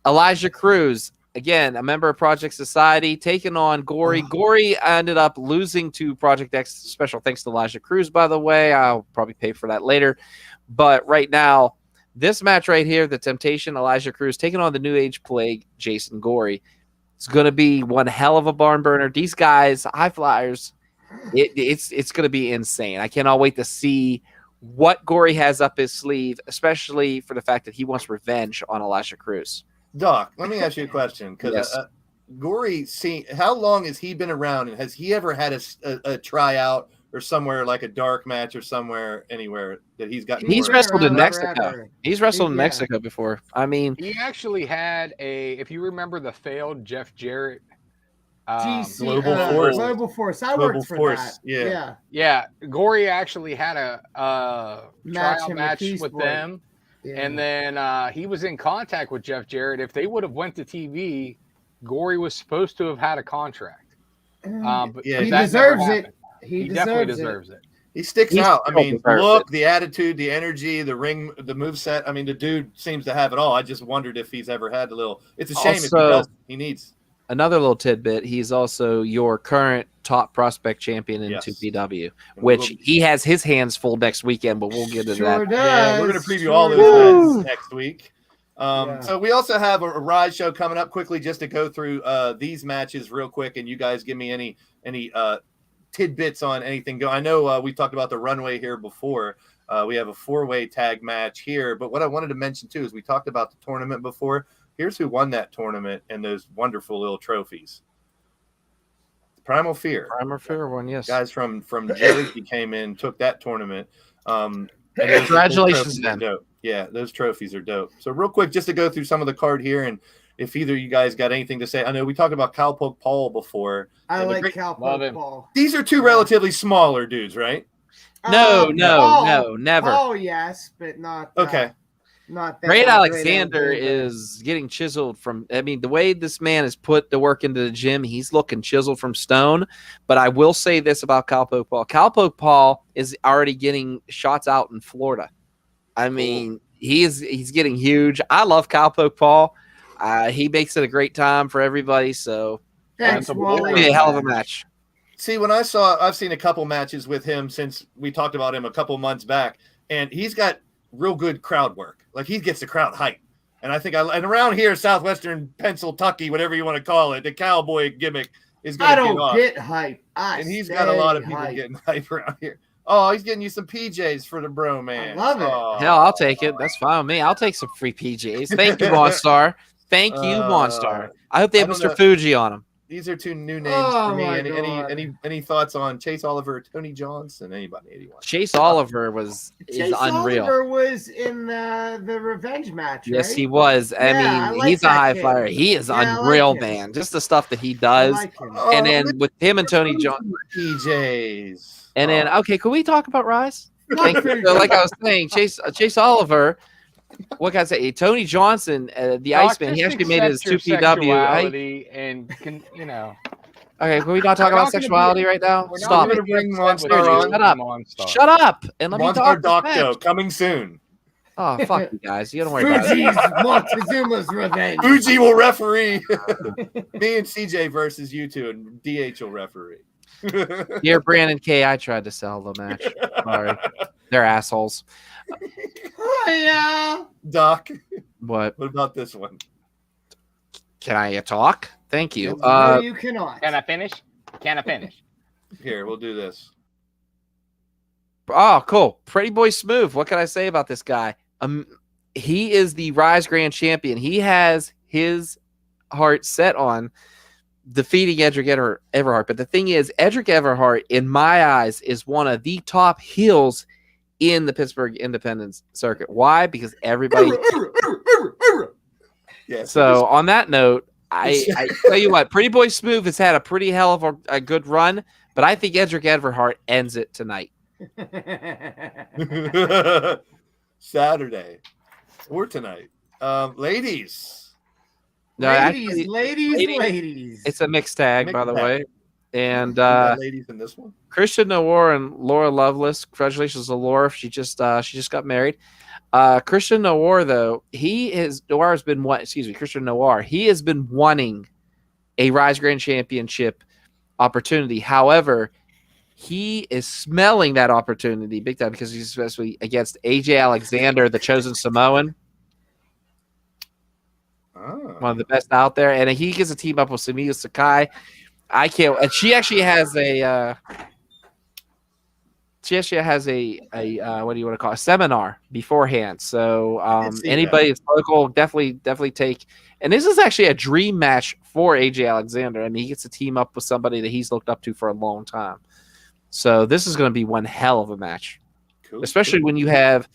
Elijah Cruz, again, a member of Project Society, taking on Gory. Gory ended up losing to Project X. Special thanks to Elijah Cruz, by the way. I'll probably pay for that later. But right now, this match right here, the Temptation, Elijah Cruz, taking on the New Age Plague, Jason Gory. It's going to be one hell of a barn burner. These guys, high flyers, it's going to be insane. I cannot wait to see what Gory has up his sleeve, especially for the fact that he wants revenge on Elijah Cruz.
Doc, let me ask you a question, because
Yes.
Gory, how long has he been around, and has he ever had a tryout or somewhere like a dark match or somewhere anywhere that he's gotten?
He's
been
wrestled in
around
Mexico.
forever.
He's wrestled in
Yeah.
Mexico before. I mean,
He actually had if you remember the failed Jeff Jarrett.
GC,
Global Force.
Global Force. I
Global
worked for
Force,
that.
yeah.
Yeah, Gory actually had a
Match
trial
him
match
with
with
Beast Boy.
them,
Yeah.
and then he was in contact with Jeff Jarrett. If they would have went to TV, Gory was supposed to have had a contract. But
Yeah,
he
that never
deserves it.
happened.
He
definitely
deserves it.
deserves it.
He sticks
He's
out. I
still
mean,
deserves
look,
it.
the attitude, the energy, the ring, the moveset. I mean, the dude seems to have it all. I just wondered if he's ever had a little. It's a shame if he
Also-
does. He needs.
another little tidbit, he's also your current top prospect champion in
Yes.
2PW,
And
which
we'll-
he has his hands full next weekend, but we'll get into
Sure
that.
does.
Yeah, we're going to preview
Sure
all those
does.
matches next week.
Yeah.
So we also have a Rise show coming up quickly, just to go through these matches real quick, and you guys give me any tidbits on anything. I know we talked about the runway here before. We have a 4-way tag match here, but what I wanted to mention too is we talked about the tournament before. Here's who won that tournament and those wonderful little trophies. Primal Fear.
Primer fair one, yes.
Guys from Jersey came in, took that tournament. And those
Congratulations,
trophies are
man.
dope. Yeah, those trophies are dope. So real quick, just to go through some of the card here, and if either of you guys got anything to say. I know we talked about Cowpoke Paul before.
I
And the
like
great-
Love
Cowpoke
him.
Ball.
These are two relatively smaller dudes, right?
No,
Paul,
never.
Oh yes, but not.
Okay.
Not that.
Great
Great
Alexander is getting chiseled from. I mean, the way this man has put the work into the gym, he's looking chiseled from stone. But I will say this about Cowpoke Paul: Cowpoke Paul is already getting shots out in Florida. I mean, he's getting huge. I love Cowpoke Paul. He makes it a great time for everybody. So
Thanks,
That's a
it'll
Wally.
be a hell of a match.
See, I've seen a couple matches with him since we talked about him a couple months back, and he's got real good crowd work. Like, he gets the crowd hype. And I think and around here, Southwestern Pennsylvania, whatever you want to call it, the cowboy gimmick is going
I
to get
don't
off.
get hype.
And he's got a lot of people
hype.
getting hype around here. Oh, he's getting you some PJs for the bro, man.
I love it.
Oh.
Hell, I'll take it. That's fine with me. I'll take some free PJs. Thank you, Monstar. Thank you, Monstar. I hope they have
I don't
Mr.
know.
Fuji on them.
These are two new names
Oh,
for me.
my
Any
God.
any thoughts on Chase Oliver, Tony Johnson, anybody? Anyone?
Chase Oliver is
Chase
unreal.
Oliver was in the revenge match.
Yes,
right?
he was. I
Yeah,
mean,
I like
he's a
that
high
kid.
flyer. He is
Yeah, I like
unreal,
him.
man. Just the stuff that he
I
does.
like him.
And then with him and Tony Johnson.
PJs.
And then, okay, can we talk about Rise?
Not
Thank
for-
you. So, like I was saying, Chase Oliver, what can I say? Tony Johnson, the
Doc,
Iceman, he
just
actually made his
accept your
2PW.
sexuality and
Okay, can we not talk
We're
about
not gonna
sexuality right now?
we're not
Stop
gonna
it.
be
Bring
upset with
Monstar
you,
on.
Shut up.
Monstar.
Shut up and let me
Monstar
talk. this
Docto
match.
coming soon.
Oh, fuck you guys. You don't worry about it.
Fuji's Montezuma's revenge.
Fuji will referee. Me and CJ versus you two, and DH will referee.
Dear Brandon K, I tried to sell the match. Sorry. They're assholes.
Oh, yeah.
Doc,
What?
what about this one?
Can I talk? Thank you.
No, you cannot.
Can I finish? Can I finish?
Here, we'll do this.
Oh, cool. Pretty Boy Smooth. What can I say about this guy? He is the Rise Grand Champion. He has his heart set on defeating Edric Everhart. But the thing is, Edric Everhart, in my eyes, is one of the top heels in the Pittsburgh Independence circuit. Why? Because everybody.
Yeah.
So on that note, I tell you what, Pretty Boy Smooth has had a pretty hell of a good run, but I think Edric Everhart ends it tonight.
Saturday or tonight. Ladies.
No,
ladies,
actually,
ladies,
ladies.
ladies.
it's a mixed tag,
Mixed
by the
tag.
way. And
Got ladies in this one.
Christian Noir and Laura Lovelace. Congratulations to Laura. She just got married. Christian Noir, though, Christian Noir. He has been wanting a Rise Grand Championship opportunity. However, he is smelling that opportunity big time because he's especially against AJ Alexander, the chosen Samoan. One of the best out there. And he gets a team up with Samiya Sakai. I can't. And she actually has a what do you want to call it? A seminar beforehand. So anybody that's local, definitely take. And this is actually a dream match for AJ Alexander. I mean, he gets to team up with somebody that he's looked up to for a long time. So this is going to be one hell of a match, especially when you have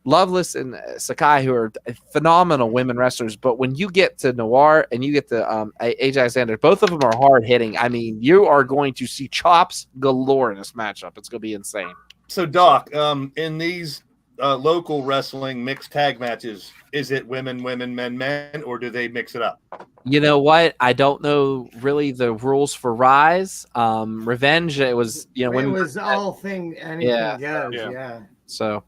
Loveless and Sakai, who are phenomenal women wrestlers. But when you get to Noir and you get to AJ Alexander, both of them are hard hitting. I mean, you are going to see chops galore in this matchup. It's going to be insane.
So, Doc, in these local wrestling mixed tag matches, is it women, men, or do they mix it up?
You know what? I don't know really the rules for Rise. Revenge, it was,
it was all anything goes. Yeah.
So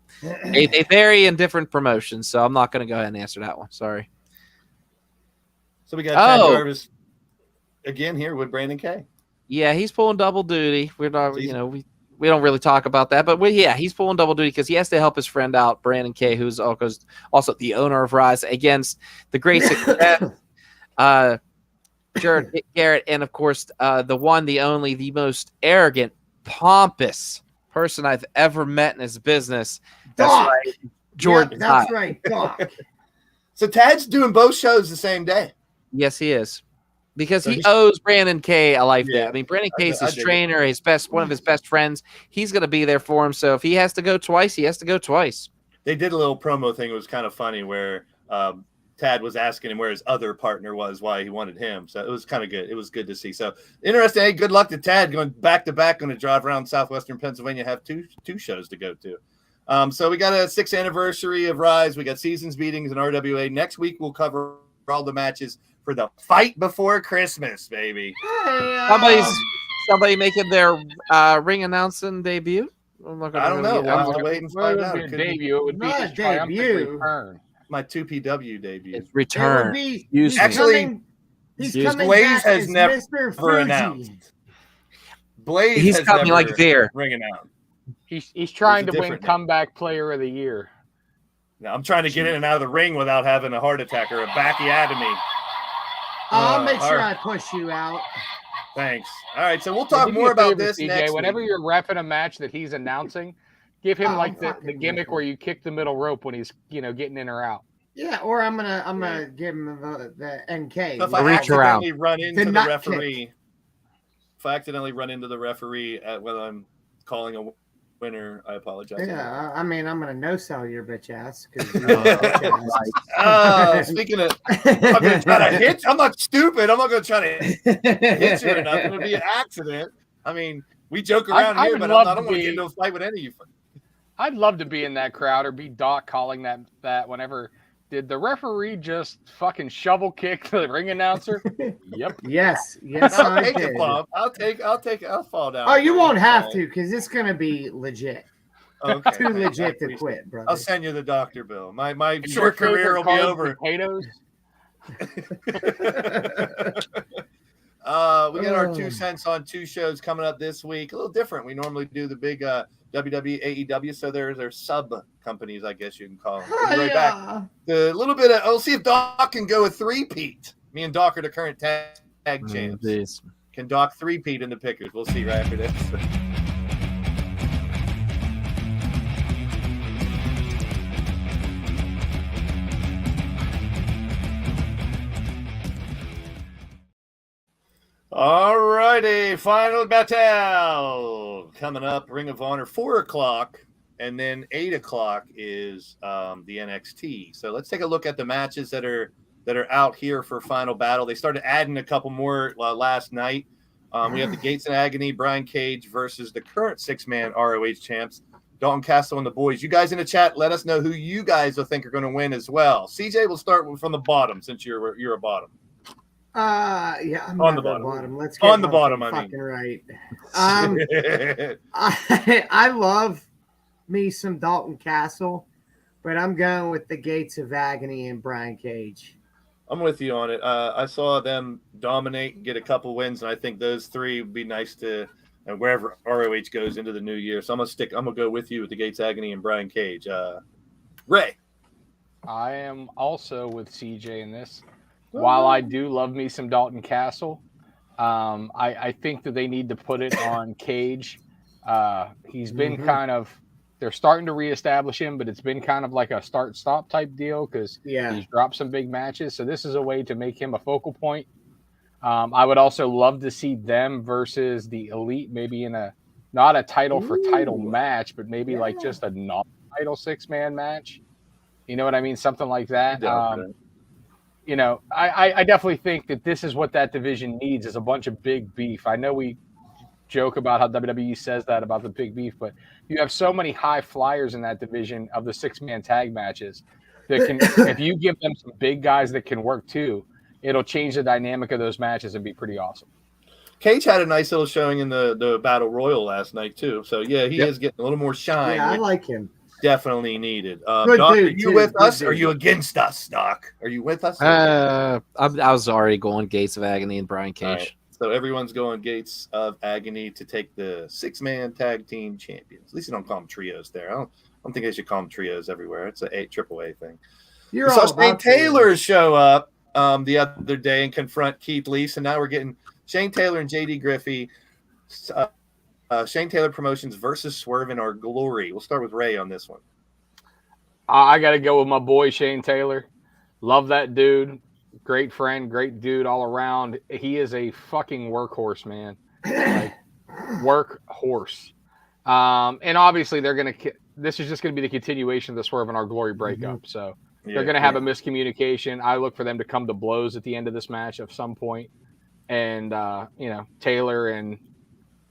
they vary in different promotions. So I'm not going to go ahead and answer that one. Sorry.
So we got Tad Jarvis again here with Brandon K.
Yeah, he's pulling double duty. We're not, we don't really talk about that, but he's pulling double duty because he has to help his friend out, Brandon K, who's also the owner of Rise, against the great success, Jared Garrett, and of course the one, the only, the most arrogant, pompous person I've ever met in his business. That's
Doc.
right, Jordan.
Yep, that's right, Doc.
So Tad's doing both shows the same day.
Yes, he is. Because he owes Brandon K a life debt. I mean, Brandon K is his trainer, one of his best friends. He's going to be there for him. So if he has to go twice, he has to go twice.
They did a little promo thing. It was kind of funny where Tad was asking him where his other partner was, why he wanted him. So it was kind of good. It was good to see. So interesting. Hey, good luck to Tad going back to back, going to drive around southwestern Pennsylvania, have two shows to go to. So we got a 6th anniversary of Rise. We got Seasons Beatings and RWA. Next week we'll cover all the matches for the fight before Christmas, baby.
Somebody making their ring announcing debut.
I don't know. We'll have to wait and find out.
It debut. It would be his triumphant return.
My 2PW debut.
It's return.
He's coming Blaze has never announced. Blaze
he's coming like there.
Ringing out.
He's trying to win comeback player of the year.
Now I'm trying to get in and out of the ring without having a heart attack or a backiotomy.
I'll make sure I push you out.
Thanks. All right, so we'll talk more about this
CJ,
next
whenever
week.
you're reffing a match that he's announcing, give him the gimmick where you kick the middle rope when he's getting in or out.
Yeah, or I'm gonna give him the NK.
So if I accidentally run into the referee, when I'm calling a winner, I apologize.
Yeah, I mean, I'm gonna no sell your bitch ass.
Speaking of, I'm gonna try to hit. I'm not stupid. I'm not gonna try to hit you or nothing. It'll be an accident. I mean, we joke around here, but I don't want to get into a fight with any of you.
I'd love to be in that crowd or be Doc calling that whenever. Did the referee just fucking shovel kick the ring announcer? Yep.
Yes.
I'll take it, Bob. I'll fall down.
Oh, you won't have to because it's gonna be legit.
Okay.
Too legit to quit, brother.
I'll send you the doctor bill. My short career will be over.
Potatoes.
We got our 2 cents on 2 shows coming up this week. A little different. We normally do the big WWE, AEW, so there's sub companies, I guess you can call them. We'll be right back. The little bit of, I'll see if Doc can go a 3-peat. Me and Doc are the current tag champs. Can Doc 3-peat in the pickers? We'll see right after this. All righty, final battle coming up. Ring of Honor 4:00, and then 8:00 is the NXT. So let's take a look at the matches that are out here for final battle. They started adding a couple more last night. We have the Gates and Agony, Brian Cage versus the current 6-man ROH champs, Dalton Castle and the boys. You guys in the chat, let us know who you guys think are going to win as well. CJ, will start from the bottom since you're a bottom.
Yeah, I'm
On the
never
bottom.
bottom. Let's get
On the
one
bottom,
thing
I mean.
fucking right. I love me some Dalton Castle, but I'm going with the Gates of Agony and Brian Cage.
I'm with you on it. I saw them dominate and get a couple wins, and I think those three would be nice to wherever ROH goes into the new year. So I'm gonna go with you with the Gates Agony and Brian Cage. Ray.
I am also with CJ in this. While I do love me some Dalton Castle, I think that they need to put it on Cage. He's been kind of, they're starting to reestablish him, but it's been kind of like a start-stop type deal because he's dropped some big matches. So this is a way to make him a focal point. I would also love to see them versus the Elite, maybe in not a title for title match, but maybe like just a non-title 6-man match. You know what I mean? Something like that. You know, I definitely think that this is what that division needs is a bunch of big beef. I know we joke about how WWE says that about the big beef, but you have so many high flyers in that division of the 6-man tag matches that can, if you give them some big guys that can work too, it'll change the dynamic of those matches and be pretty awesome.
Cage had a nice little showing in the Battle Royal last night too. So yeah, he is getting a little more shine.
Yeah, I like him.
Definitely needed.
Good
Doc,
dude,
are you
too.
with
Good
us? Or are
dude.
you against us, Doc? Are you with us?
I was already going Gates of Agony and Brian Cage.
Right. So everyone's going Gates of Agony to take the 6-man tag team champions. At least you don't call them trios there. I don't think they should call them trios everywhere. It's a AAA thing.
You're
we saw
all
Shane
about
Taylor show up the other day and confront Keith Lee. So now we're getting Shane Taylor and JD Griffey. Shane Taylor Promotions versus Swerve in Our Glory. We'll start with Ray on this one.
I got to go with my boy Shane Taylor. Love that dude. Great friend, great dude all around. He is a fucking workhorse, man. Like, workhorse. And obviously this is just going to be the continuation of the Swerve in Our Glory breakup. So they're going to have a miscommunication. I look for them to come to blows at the end of this match at some point. And, you know, Taylor and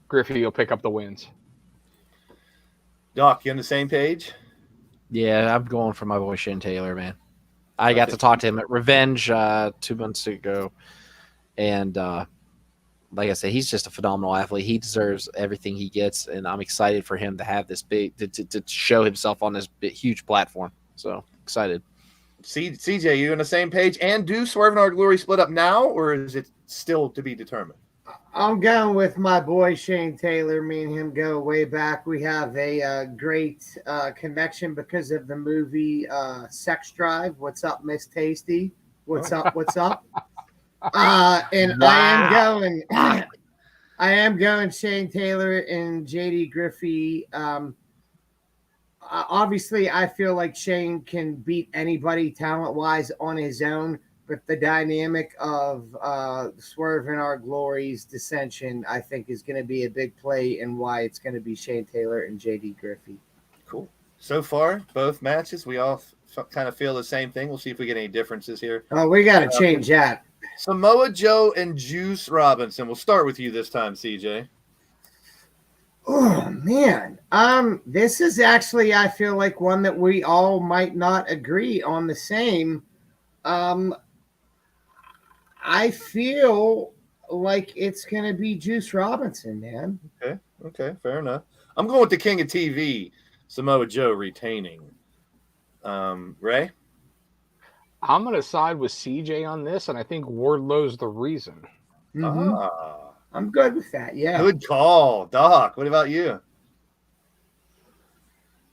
Griffey will pick up the wins.
Doc, you on the same page?
Yeah, I'm going for my boy Shane Taylor, man. I got to talk to him at Revenge 2 months ago. And like I said, he's just a phenomenal athlete. He deserves everything he gets. And I'm excited for him to have this big, to show himself on this huge platform. So excited.
CJ, you on the same page? And do Swerve in Our Glory split up now, or is it still to be determined?
I'm going with my boy Shane Taylor. Me and him go way back. We have a great connection because of the movie Sex Drive. What's up, Miss Tasty? What's up? What's up? And wow. I am going Shane Taylor and JD Griffey. Obviously, I feel like Shane can beat anybody talent-wise on his own. But the dynamic of Swerve in Our Glory's dissension, I think, is going to be a big play and why it's going to be Shane Taylor and JD Griffey.
Cool. So far, both matches, we all kind of feel the same thing. We'll see if we get any differences here.
Oh, we got to change that.
Samoa Joe and Juice Robinson. We'll start with you this time, CJ.
Oh, man. This is actually, I feel like, one that we all might not agree on the same. I feel like it's going to be Juice Robinson, man.
Okay, fair enough. I'm going with the King of TV, Samoa Joe retaining. Ray?
I'm going to side with CJ on this, and I think Wardlow's the reason.
I'm good with that, yeah.
Good call. Doc, what about you?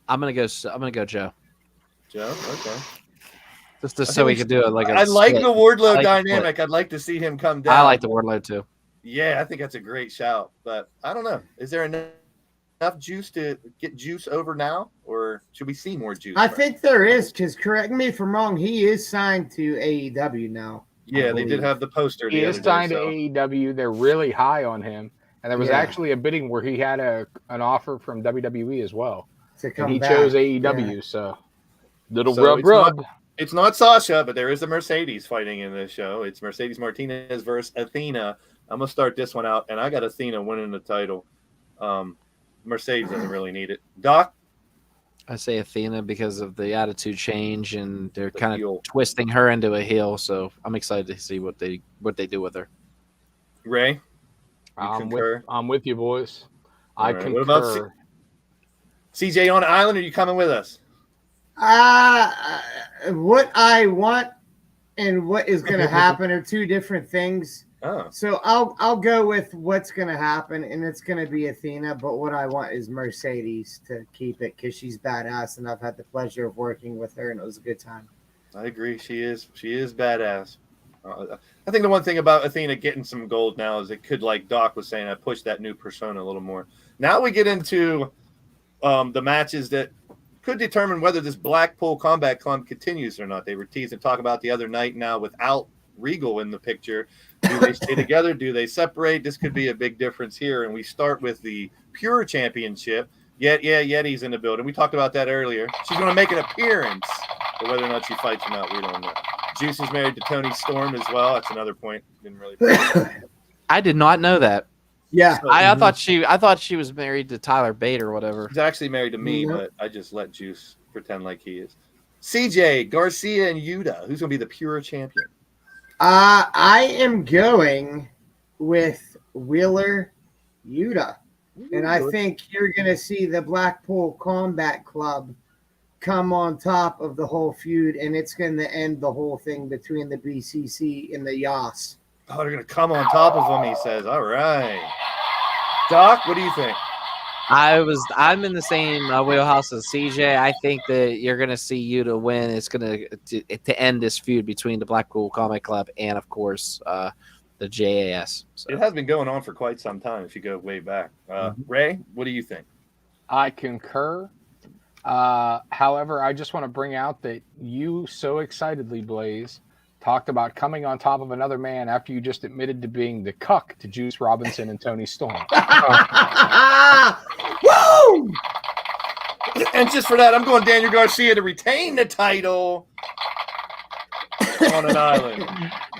I'm gonna go Joe.
Joe? Okay.
Just so we could do it like
I like the Wardlow dynamic. I'd like to see him come down.
I like the Wardlow too.
Yeah, I think that's a great shout. But I don't know. Is there enough juice to get Juice over now? Or should we see more Juice?
I think there is, because correct me if I'm wrong, he is signed to AEW now.
Yeah, they did have the poster.
He is signed to AEW. They're really high on him. And there was actually a bidding where he had an offer from WWE as well. And he chose AEW, so little rub.
It's not Sasha, but there is a Mercedes fighting in this show. It's Mercedes Martinez versus Athena. I'm going to start this one out, and I got Athena winning the title. Mercedes doesn't really need it. Doc?
I say Athena because of the attitude change, and they're
The
kind
heel.
of twisting her into a heel. So I'm excited to see what they do with her.
Ray, you
I'm
concur?
with you, boys. I
All right. What about
concur.
CJ on Island? Are you coming with us?
What I want and what is going to happen are two different things.
Oh,
So I'll go with what's going to happen, and it's going to be Athena. But what I want is Mercedes to keep it because she's badass, and I've had the pleasure of working with her, and it was a good time.
I agree. She is badass. I think the one thing about Athena getting some gold now is it could, like Doc was saying, push that new persona a little more. Now we get into the matches that could determine whether this Blackpool Combat Club continues or not. They were teasing talk about the other night now without Regal in the picture. Do they stay together? Do they separate? This could be a big difference here. And we start with the Pure Championship. Yeti's in the building. We talked about that earlier. She's going to make an appearance. But whether or not she fights or not, we don't know. Juice is married to Tony Storm as well. That's another point. Didn't really.
I did not know that.
Yeah,
I thought she was married to Tyler Bate or whatever.
He's actually married to me, but I just let Juice pretend like he is. CJ, Garcia, and Yuta. Who's going to be the Pure Champion?
I am going with Wheeler Yuta. And I think you're going to see the Blackpool Combat Club come on top of the whole feud, and it's going to end the whole thing between the BCC and the Yas.
Oh, they're going to come on top of him, he says. All right. Doc, what do you think?
I'm in the same wheelhouse as CJ. I think that you're going to see Yuta win. It's going to end this feud between the Blackpool Combat Club and, of course, the JAS. So.
It has been going on for quite some time if you go way back. Ray, what do you think?
I concur. However, I just want to bring out that you so excitedly, Blaze, talked about coming on top of another man after you just admitted to being the cuck to Juice Robinson and Tony Storm.
Woo!
And just for that, I'm going Daniel Garcia to retain the title on an island.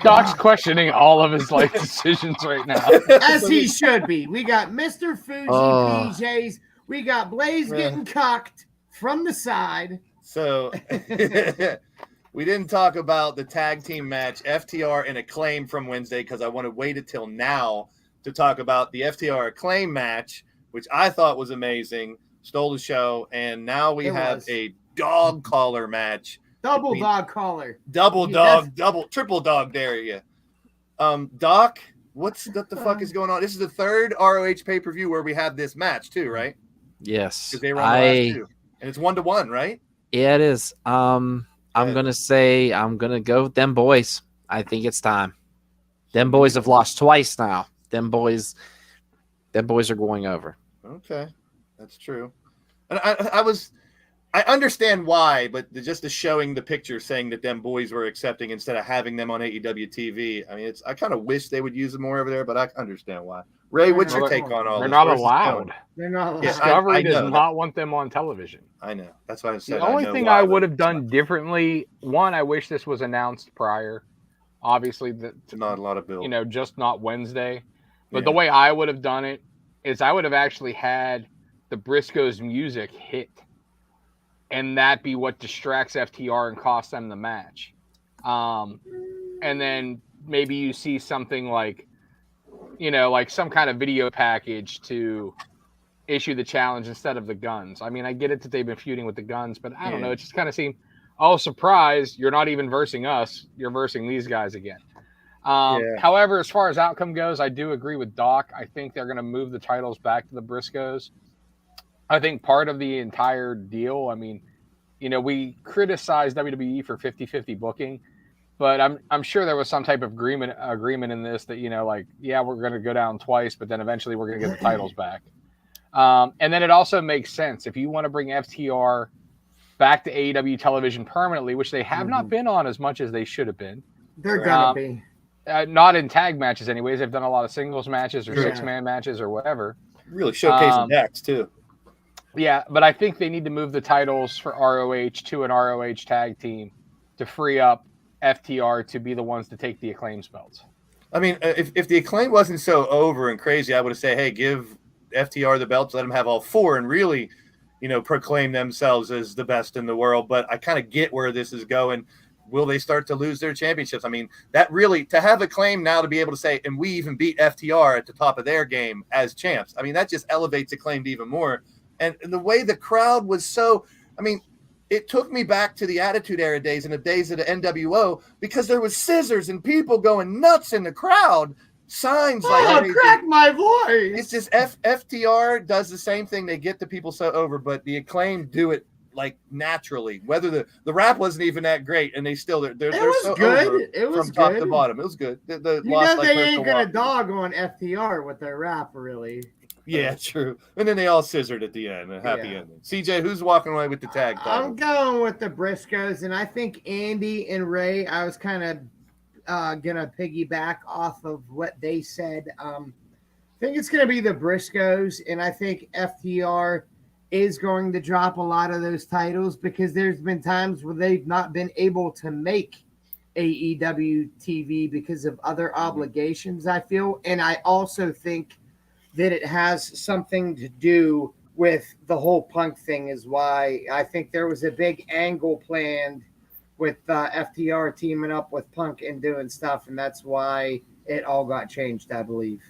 Doc's questioning all of his life decisions right now.
As he should be. We got Mr. Fuji PJs. We got Blaze getting cocked from the side.
So we didn't talk about the tag team match, FTR and Acclaim from Wednesday, because I want to wait until now to talk about the FTR Acclaim match, which I thought was amazing, stole the show, and now we have a dog collar match.
Double dog collar.
Double dog, triple dog, dare you. Doc, what the fuck is going on? This is the third ROH pay-per-view where we have this match too, right?
Yes.
Because they were on the last two. And it's 1-1, right?
Yeah, it is. I'm gonna go with them boys. I think it's time. Them boys have lost twice now. Them boys are going over.
Okay, that's true. And I understand why, but just the showing the picture saying that them boys were accepting instead of having them on AEW TV. I mean, I kind of wish they would use them more over there, but I understand why. Ray, what's your take on all
They're
this?
not allowed.
They're not allowed.
Yeah,
Discovery
I
does
know
not want them on television.
I know. That's why I said
The only thing I would have done differently, one, I wish this was announced prior. Obviously,
not a lot of build.
Just not Wednesday. But the way I would have done it is I would have actually had the Briscoes music hit, and that be what distracts FTR and costs them the match. And then maybe you see something like, like some kind of video package to issue the challenge instead of the Guns. I mean, I get it that they've been feuding with the Guns, but I don't know. It just kind of seemed, oh, surprise, you're not even versing us. You're versing these guys again. However, as far as outcome goes, I do agree with Doc. I think they're going to move the titles back to the Briscoes. I think part of the entire deal, I mean, we criticize WWE for 50-50 booking, but I'm sure there was some type of agreement in this that, we're going to go down twice, but then eventually we're going to get the titles back. And then it also makes sense. If you want to bring FTR back to AEW television permanently, which they have not been on as much as they should have been.
They're going to be.
Not in tag matches anyways. They've done a lot of singles matches or six-man matches or whatever.
Really showcasing Dax, too.
Yeah, but I think they need to move the titles for ROH to an ROH tag team to free up FTR to be the ones to take the Acclaim belts.
I mean, if the Acclaim wasn't so over and crazy, I would have said, hey, give FTR the belts, let them have all four. And really, proclaim themselves as the best in the world. But I kind of get where this is going. Will they start to lose their championships? I mean, that really, to have a claim now to be able to say, and we even beat FTR at the top of their game as champs. I mean, that just elevates the claim even more. And the way the crowd was so, I mean, it took me back to the Attitude Era days and the days of the NWO, because there was scissors and people going nuts in the crowd. Signs like
crack my voice.
It's just FTR does the same thing. They get the people so over, but the Acclaim do it like naturally. Whether the rap wasn't even that great, and they're so
good.
over
It was
from top
good.
to bottom. It was good.
They ain't gonna dog on FTR with their rap, really.
Yeah, true. And then they all scissored at the end. A happy ending. CJ, who's walking away with the tag title?
I'm going with the Briscoes, and I think Andy and Ray. I was kind of gonna piggyback off of what they said. I think it's gonna be the Briscoes, and I think FTR is going to drop a lot of those titles, because there's been times where they've not been able to make AEW TV because of other obligations, I feel. And I also think that it has something to do with the whole Punk thing, is why I think there was a big angle planned with FTR teaming up with Punk and doing stuff, and that's why it all got changed, I believe.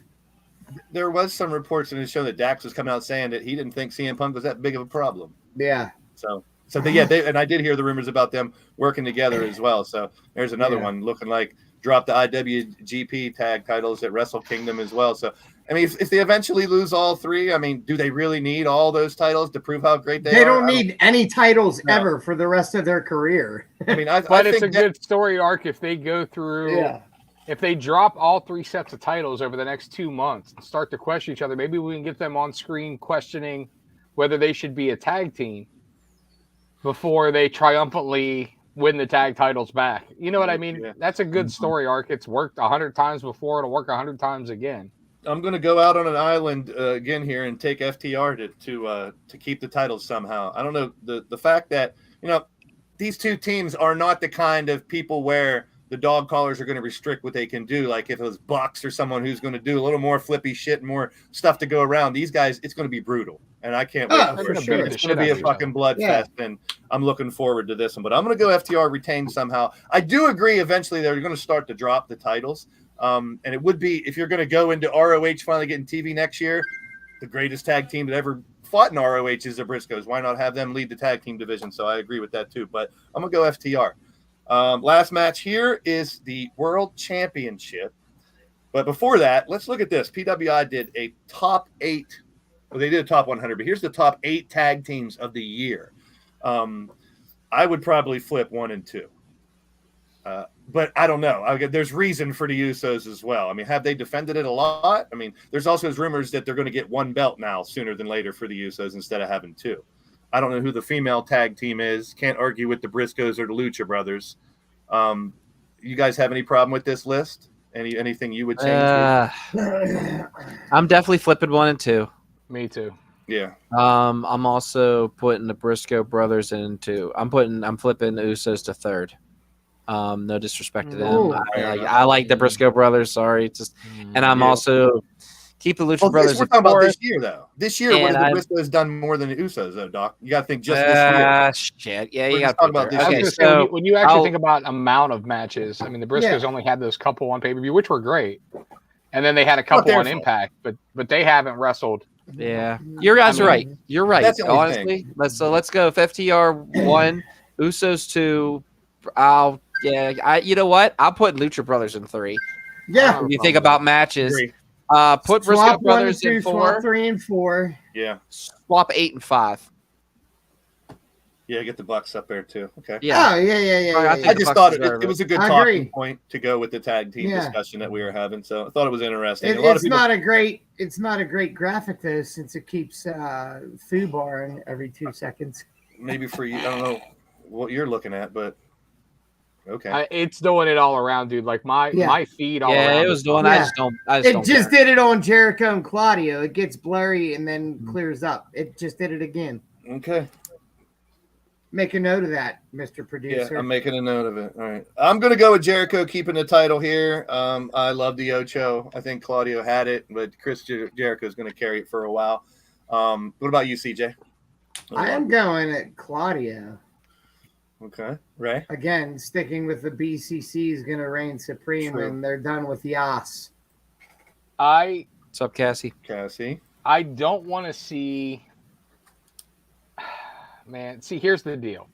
There was some reports in the show that Dax was coming out saying that he didn't think CM Punk was that big of a problem.
Yeah.
So and I did hear the rumors about them working together as well. So there's another one looking like drop the IWGP tag titles at Wrestle Kingdom as well. So, I mean, if they eventually lose all three, I mean, do they really need all those titles to prove how great they are?
They don't need any titles ever for the rest of their career.
I mean,
but it's a good story arc if they go through.
Yeah.
If they drop all three sets of titles over the next 2 months and start to question each other, maybe we can get them on screen questioning whether they should be a tag team before they triumphantly win the tag titles back. You know what I mean? Yeah. That's a good story arc. It's worked 100 times before. It'll work 100 times again.
I'm going to go out on an island again here and take FTR to keep the titles somehow. I don't know. The fact that, these two teams are not the kind of people where the dog collars are going to restrict what they can do. Like if it was Bucks or someone who's going to do a little more flippy shit and more stuff to go around, these guys, it's going to be brutal. And I can't wait for it. Sure. It's going to be a fucking bloodfest, and I'm looking forward to this one. But I'm going to go FTR retain somehow. I do agree eventually they're going to start to drop the titles. And it would be, if you're going to go into ROH finally getting TV next year, the greatest tag team that ever fought in ROH is the Briscoes. Why not have them lead the tag team division? So I agree with that too. But I'm going to go FTR. Last match here is the World Championship. But before that, let's look at this. PWI did a top 8. Well, they did a top 100, but here's the top 8 tag teams of the year. I would probably flip 1 and 2. But I don't know. There's reason for the Usos as well. I mean, have they defended it a lot? I mean, there's also rumors that they're going to get 1 belt now sooner than later for the Usos instead of having 2. I don't know who the female tag team is. Can't argue with the Briscoes or the Lucha Brothers. You guys have any problem with this list? Anything you would change?
I'm definitely flipping 1 and 2.
Me too.
Yeah.
I'm also putting the Briscoe brothers in 2. I'm flipping the Usos to 3rd. No disrespect to them.
Ooh,
I like the Briscoe brothers. Sorry, and I'm also keep the Lucha brothers.
We're talking about this year, though. This year, what have the Briscoes done more than the Usos, though, Doc? You got to think just this year.
Shit. Yeah, you got to
talk about this.
Okay,
so when you actually think about amount of matches, I mean, the Briscoes only had those couple on pay-per-view, which were great, and then they had a couple on Impact, but they haven't wrestled.
Yeah, you guys are right. You're right. Honestly, let's go. FTR 1, Usos 2. You know what? I'll put Lucha Brothers in 3.
Yeah.
When you think about matches, put Briscoe
swap
Brothers
1 and 2,
in 4.
swap 3 and 4.
Yeah.
Swap 8 and 5.
Yeah, get the Bucks up there too. Okay.
Yeah. Oh, yeah.
I just thought it was a good talking point to go with the tag team discussion that we were having. So I thought it was interesting.
It's not a great graphic though, since it keeps foobarring every 2 seconds.
Maybe for you, I don't know what you're looking at, but okay.
It's doing it all around, dude. Like my feed all around.
Yeah, it was doing. I just
don't did it on Jericho and Claudio. It gets blurry and then clears up. It just did it again.
Okay.
Make a note of that, Mr. Producer.
Yeah, I'm making a note of it. All right. I'm going to go with Jericho keeping the title here. I love the Ocho. I think Claudio had it, but Chris Jericho is going to carry it for a while. What about you, CJ?
I am going at Claudio.
Okay, Ray.
Again, sticking with the BCC is going to reign supreme,
True.
and they're done with Yas.
What's up, Cassie?
Cassie.
I don't want to see. Man, see, here's the deal.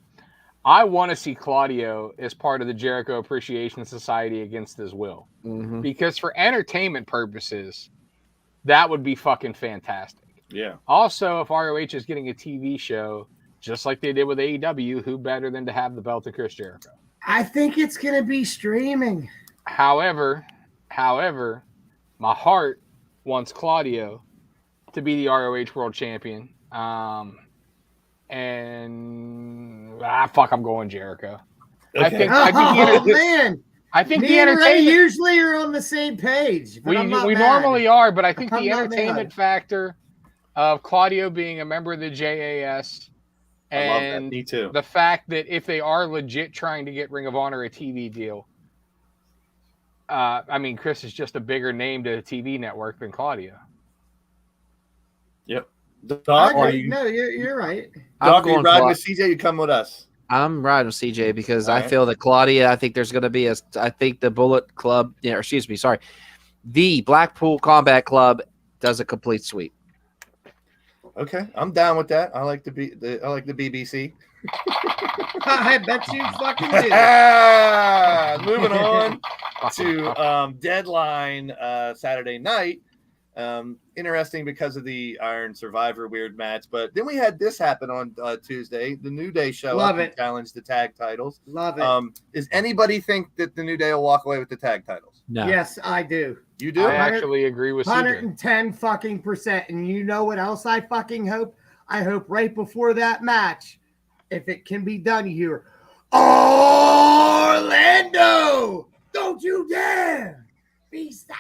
I want to see Claudio as part of the Jericho Appreciation Society against his will.
Mm-hmm.
Because for entertainment purposes, that would be fucking fantastic.
Yeah.
Also, if ROH is getting a TV show, just like they did with AEW, who better than to have the belt of Chris Jericho?
I think it's going to be streaming.
However, my heart wants Claudio to be the ROH World Champion. I'm going Jericho.
Okay.
I think
Man.
I think
Me
the
and Ray
entertainment
usually are on the same page. But
we
I'm not mad.
normally are, but I think
I'm
the
not
entertainment
mad.
factor of Claudio being a member of the JAS
I love that.
and
Me too.
the fact that if they are legit trying to get Ring of Honor a TV deal, I mean, Chris is just a bigger name to the TV network than Claudio.
Yep.
I
Doc, are
agree.
you,
No, you're right.
Doc, are you
going
riding
Cla-
with CJ? You come with us.
I'm riding with CJ because
All
I
right.
feel that Claudia. I think there's going to be I think the Bullet Club. The Blackpool Combat Club does a complete sweep.
Okay, I'm down with that. I like the BBC.
I bet you fucking do.
Moving on to Deadline Saturday night. Interesting because of the Iron Survivor weird match, but then we had this happen on Tuesday. The New Day show
Love
up and
it.
challenge the tag titles.
Love it.
Does anybody think that the New Day will walk away with the tag titles?
No.
Yes, I do.
You do?
I actually agree with CJ.
110%. And you know what else I fucking hope? I hope right before that match, if it can be done, you hear, Orlando, don't you dare be sour.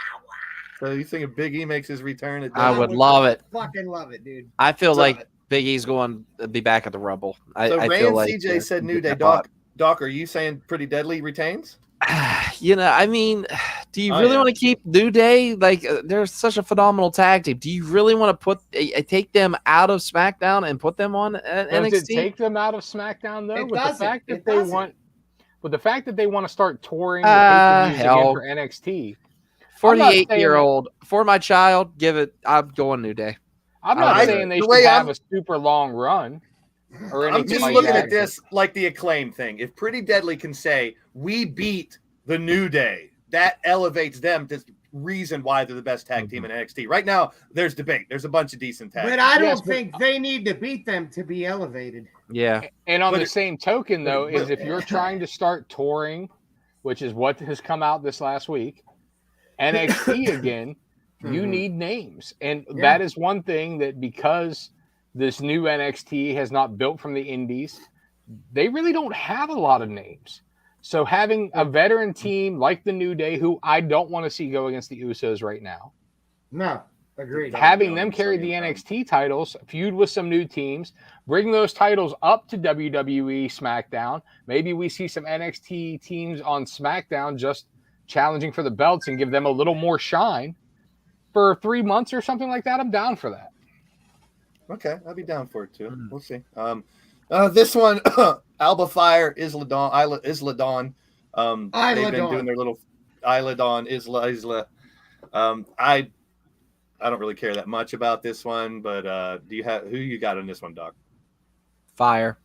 So you think if Big E makes his return at
I
Deadline?
would love it.
Fucking love it, dude.
I feel
So-
like Big E's going to be back at the Rumble. I
Ray
feel
and
like
CJ said New Day.
that
Doc, are you saying Pretty Deadly retains?
I mean, do you
Oh,
really
yeah.
want to keep New Day? Like, they're such a phenomenal tag team. Do you really want to take them out of SmackDown and put them on
Does
NXT?
it take them out of SmackDown though?
It
With the
doesn't.
fact that
It
they
doesn't.
want, with the fact that they want to start touring the pay-per-views again
hell.
for NXT. I'm not saying
48-year-old for my child. I'm going New Day.
I'm not
I-
saying they
the
should
way
have
I'm-
a super long run or
I'm
anything
just
like
looking
that.
at this like the Acclaim thing. If Pretty Deadly can say, we beat the New Day, that elevates them to reason why they're the best tag team in NXT. Right now, there's debate. There's a bunch of decent tag
But I don't
Yes, but-
think they need to beat them to be elevated.
Yeah.
And on
But
the
it-
same token,
but it
though, is
will.
if you're trying to start touring, which is what has come out this last week, NXT again, you
Mhm.
need names. And
Yeah.
that is one thing that because this new NXT has not built from the indies, they really don't have a lot of names. So having a veteran team like the New Day, who I don't want to see go against the Usos right now,
No, agreed.
having them carry the NXT titles, feud with some new teams, bring those titles up to WWE SmackDown. Maybe we see some NXT teams on SmackDown just challenging for the belts and give them a little more shine for 3 months or something like that. I'm down for that.
Okay, I'll be down for it too. We'll see. This one, Alba Fire, Isla Dawn. They've been
Dawn.
doing their little Isla Dawn, Isla. I don't really care that much about this one, but do you have who you got on this one, Doc?
Fire.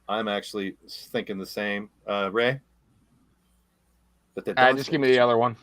I'm actually thinking the same. Ray? But
Just give me the other one.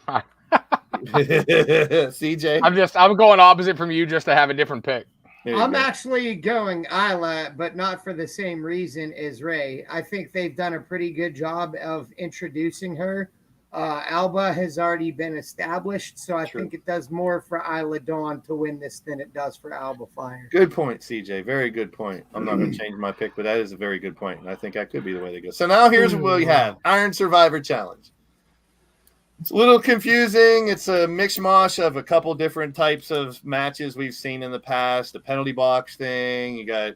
CJ?
I'm going opposite from you just to have a different pick.
There you
I'm
go.
actually going Isla, but not for the same reason as Ray. I think they've done a pretty good job of introducing her. Alba has already been established, so I
True.
think it does more for Isla Dawn to win this than it does for Alba Fire.
Good point, CJ. Very good point. I'm not going to change my pick, but that is a very good point, and I think that could be the way they go. So now here's what we have: Iron Survivor Challenge. It's a little confusing. It's a mishmash of a couple different types of matches we've seen in the past. The penalty box thing. You got,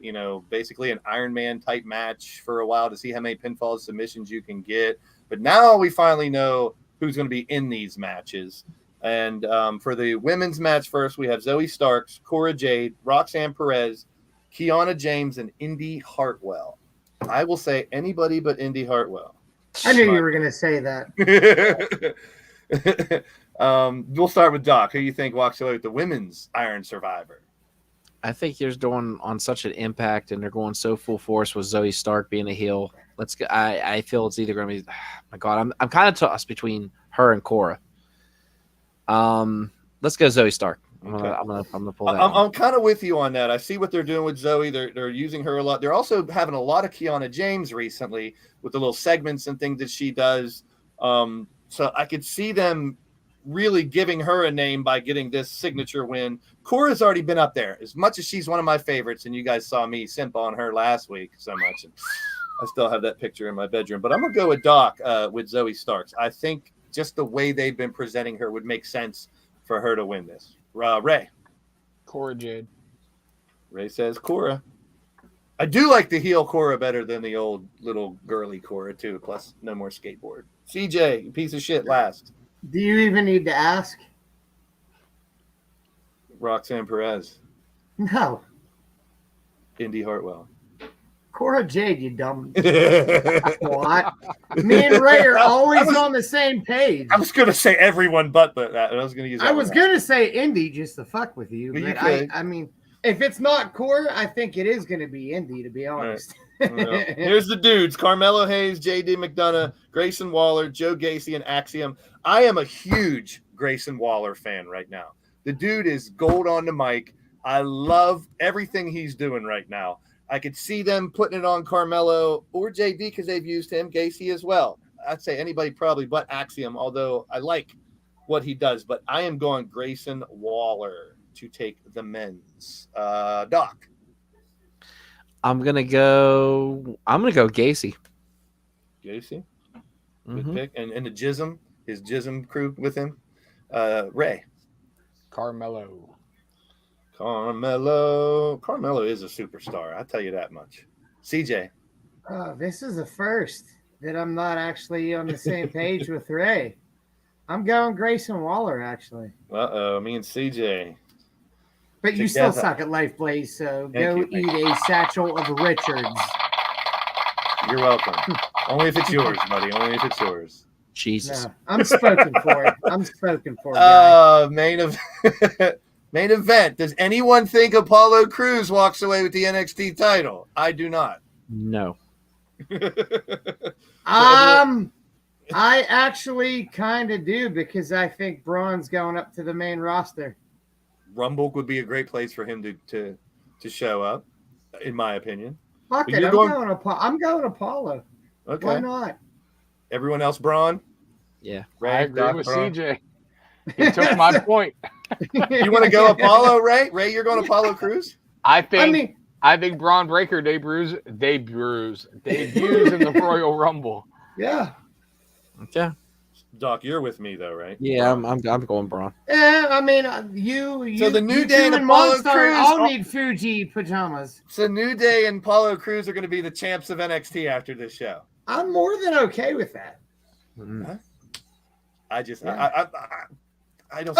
basically an Iron Man type match for a while to see how many pinfall submissions you can get. But now we finally know who's going to be in these matches. And for the women's match first, we have Zoe Starks, Cora Jade, Roxanne Perez, Kiana James and Indy Hartwell. I will say anybody but Indy Hartwell.
I knew you were going to say that.
We'll start with Doc. Who do you think walks away with the women's Iron Survivor?
I think you're going on such an impact, and they're going so full force with Zoe Stark being a heel. Let's go. I feel it's either going to be. My God, I'm kind of tossed between her and Cora. Let's go Zoe Stark. I'm gonna pull that.
I'm kind of with you on that. I see what they're doing with Zoe. They're using her a lot. They're also having a lot of Kiana James recently with the little segments and things that she does. So I could see them really giving her a name by getting this signature win. Cora's already been up there. As much as she's one of my favorites, and you guys saw me simp on her last week so much, and I still have that picture in my bedroom. But I'm gonna go with Doc with Zoe Starks. I think just the way they've been presenting her would make sense for her to win this. Ray.
Cora Jade.
Ray says Cora. I do like the heel Cora better than the old little girly Cora too. Plus, no more skateboard. CJ, you piece of shit. Last.
Do you even need to ask?
Roxanne Perez.
No.
Indy Hartwell.
Cora Jade, you dumb. What? Me and Ray are always on the same page.
I was going to say everyone but that. I was going to use that.
I was going to say Indy just to fuck with you. But I mean, if it's not Cora, I think it is going to be Indy, to be honest.
Right. Here's the dudes: Carmelo Hayes, J.D. McDonough, Grayson Waller, Joe Gacy, and Axiom. I am a huge Grayson Waller fan right now. The dude is gold on the mic. I love everything he's doing right now. I could see them putting it on Carmelo or JD because they've used him, Gacy as well. I'd say anybody probably but Axiom, although I like what he does. But I am going Grayson Waller to take the men's. Doc.
I'm gonna go Gacy.
Gacy? Good pick. And the Jism, his Jism crew with him. Ray.
Carmelo
is a superstar. I'll tell you that much. CJ.
This is the first that I'm not actually on the same page with Ray. I'm going Grayson Waller, actually.
Me and CJ.
But you still suck at Life Blaze, so go eat a satchel of Richards.
You're welcome. Only if it's yours, buddy. Only if it's yours.
Jesus.
No, I'm spoken for it. I'm spoken for it.
Main event. Does anyone think Apollo Crews walks away with the NXT title? I do not.
No.
I actually kind of do because I think Braun's going up to the main roster.
Rumble would be a great place for him to show up, in my opinion.
Fuck it, I'm going Apollo.
Okay.
Why not?
Everyone else, Braun?
Yeah.
Ray,
I agree with
Braun?
CJ. He took my point.
You want to go Apollo, Ray? Ray, you're going Apollo Crews?
I think Braun Breaker debuts in the Royal Rumble.
Yeah.
Okay.
Doc, you're with me though, right?
Yeah, I'm going Braun.
Yeah, I mean, you.
So the New
you
Day and Apollo Crews.
I'll need Fuji pajamas.
So New Day and Apollo Crews are going to be the champs of NXT after this show.
I'm more than okay with that.
Huh? I just,
Yeah.
I don't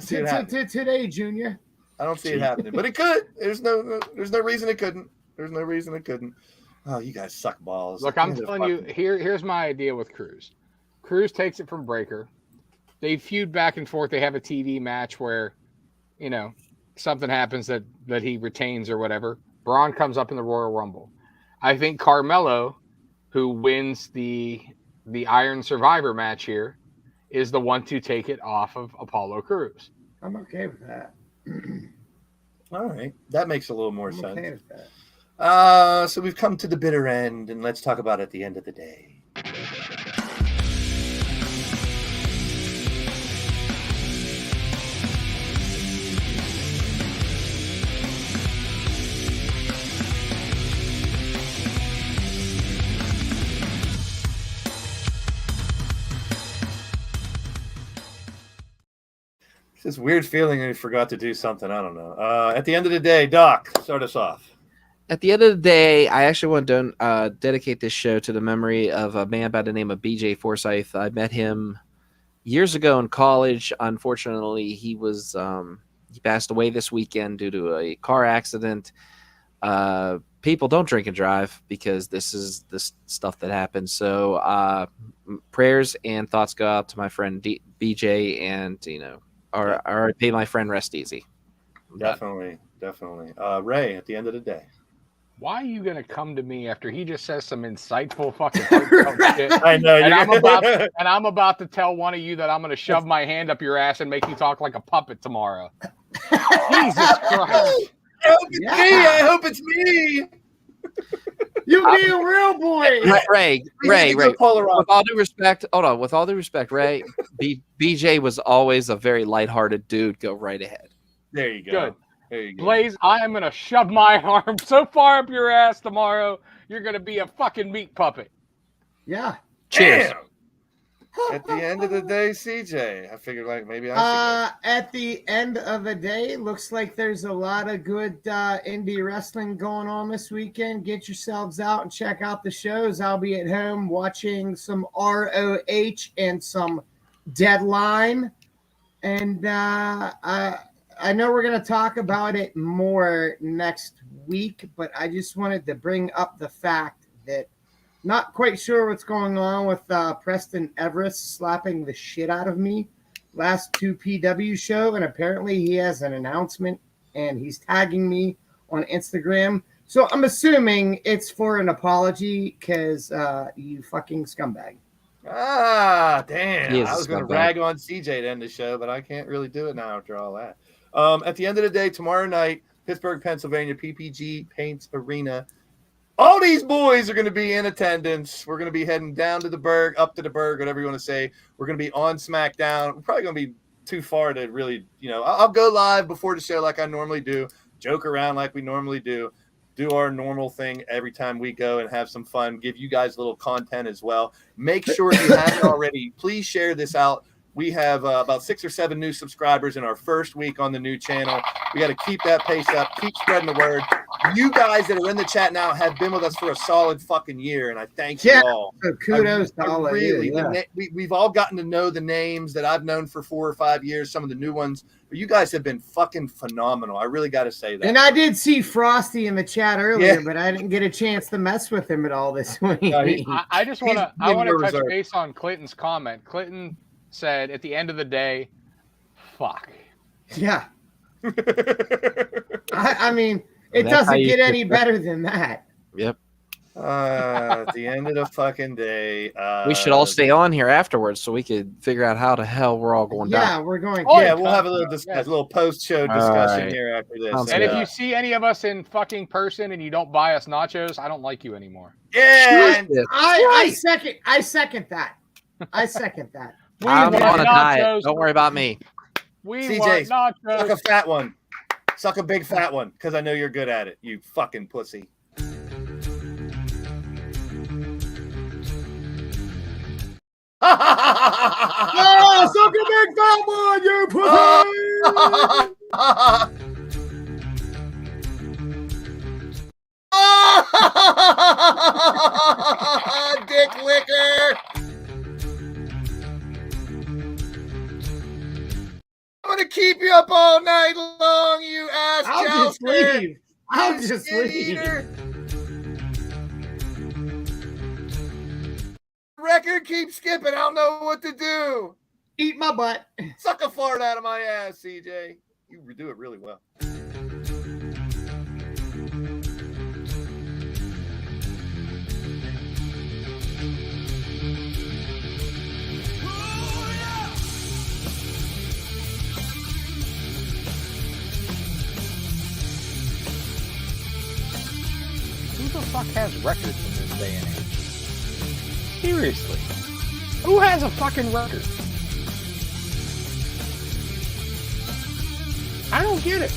see it happening.
Today, Junior.
I don't see it happening, but it could. There's no reason it couldn't. There's no reason it couldn't. Oh, you guys suck balls.
Look, I'm telling you, here's my idea with Crews. Crews takes it from Breaker. They feud back and forth. They have a TV match where, something happens that he retains or whatever. Braun comes up in the Royal Rumble. I think Carmelo, who wins the Iron Survivor match here, is the one to take it off of Apollo Crews.
I'm okay with that.
All right. That makes a little more
I'm
sense.
okay with that.
So we've come to the bitter end, and let's talk about it at the end of the day. It's this weird feeling I forgot to do something. I don't know. At the end of the day, Doc, start us off.
At the end of the day, I actually want to dedicate this show to the memory of a man by the name of BJ Forsyth. I met him years ago in college. Unfortunately, he was He passed away this weekend due to a car accident. People, don't drink and drive because this is the stuff that happens. So prayers and thoughts go out to my friend BJ, and RIP my friend, rest easy.
Definitely. Ray, at the end of the day.
Why are you gonna come to me after he just says some insightful fucking shit?
I know.
And I'm about to tell one of you that I'm gonna shove my hand up your ass and make you talk like a puppet tomorrow. Jesus Christ!
I hope it's me.
You be a real boy.
Ray. With all due respect, hold on. With all due respect, Ray, BJ was always a very lighthearted dude. Go right ahead.
There you go.
Good.
There you go.
Blaze, I am going to shove my arm so far up your ass tomorrow, you're going to be a fucking meat puppet.
Yeah.
Cheers.
Damn. At the end of the day, CJ, I figured like maybe I should go.
At the end of the day, looks like there's a lot of good indie wrestling going on this weekend. Get yourselves out and check out the shows. I'll be at home watching some ROH and some Deadline. And I know we're going to talk about it more next week, but I just wanted to bring up the fact that not quite sure what's going on with Preston Everest slapping the shit out of me last 2PW show, and apparently he has an announcement and he's tagging me on Instagram. So I'm assuming it's for an apology because you fucking scumbag.
Ah, damn.
He is
I was going to
scumbag.
rag on CJ to end the show, but I can't really do it now after all that. At the end of the day, tomorrow night, Pittsburgh, Pennsylvania, PPG Paints Arena. All these boys are going to be in attendance. We're going to be heading down to the Berg, up to the Berg, whatever you want to say. We're going to be on SmackDown. We're probably going to be too far to really, I'll go live before the show like I normally do, joke around like we normally do our normal thing every time we go and have some fun, give you guys a little content as well. Make sure you haven't already, please share this out. We have about 6 or 7 new subscribers in our first week on the new channel. We got to keep that pace up, keep spreading the word. You guys that are in the chat now have been with us for a solid fucking year, and I thank you all.
So kudos to all of you. Yeah.
We've all gotten to know the names that I've known for 4 or 5 years, some of the new ones. But you guys have been fucking phenomenal. I really got to say that.
And I did see Frosty in the chat earlier, but I didn't get a chance to mess with him at all this week.
I just want to touch
reserved.
base on Clinton's comment. Clinton said, at the end of the day, fuck.
Yeah. I mean, it
That's how
doesn't
you
get
feel.
any better than that.
Yep.
At the end of the fucking day.
We should all stay on here afterwards so we could figure out how the hell we're all going
Yeah,
down.
we're going.
Oh,
Yeah, we'll have a little post-show discussion
right.
here after this.
Sounds
And
good.
if you see any of us in fucking person and you don't buy us nachos, I don't like you anymore.
Yeah, and
I second that. I second that.
We
I'm
want
on a diet.
nachos.
Don't worry about me.
We
CJ,
want
suck a
nachos.
fat one. Suck a big fat one, because I know you're good at it, you fucking pussy.
Oh, suck a big fat one, you pussy!
Dick liquor. I'm gonna keep you up all night long, you ass.
I'll just
jouster.
leave. I'll
You
just
shit
leave.
eater. Record keeps skipping. I don't know what to do.
Eat my butt.
Suck a fart out of my ass, CJ. You do it really well.
Who the fuck has records in this day and age? Seriously. Who has a fucking record? I don't get it.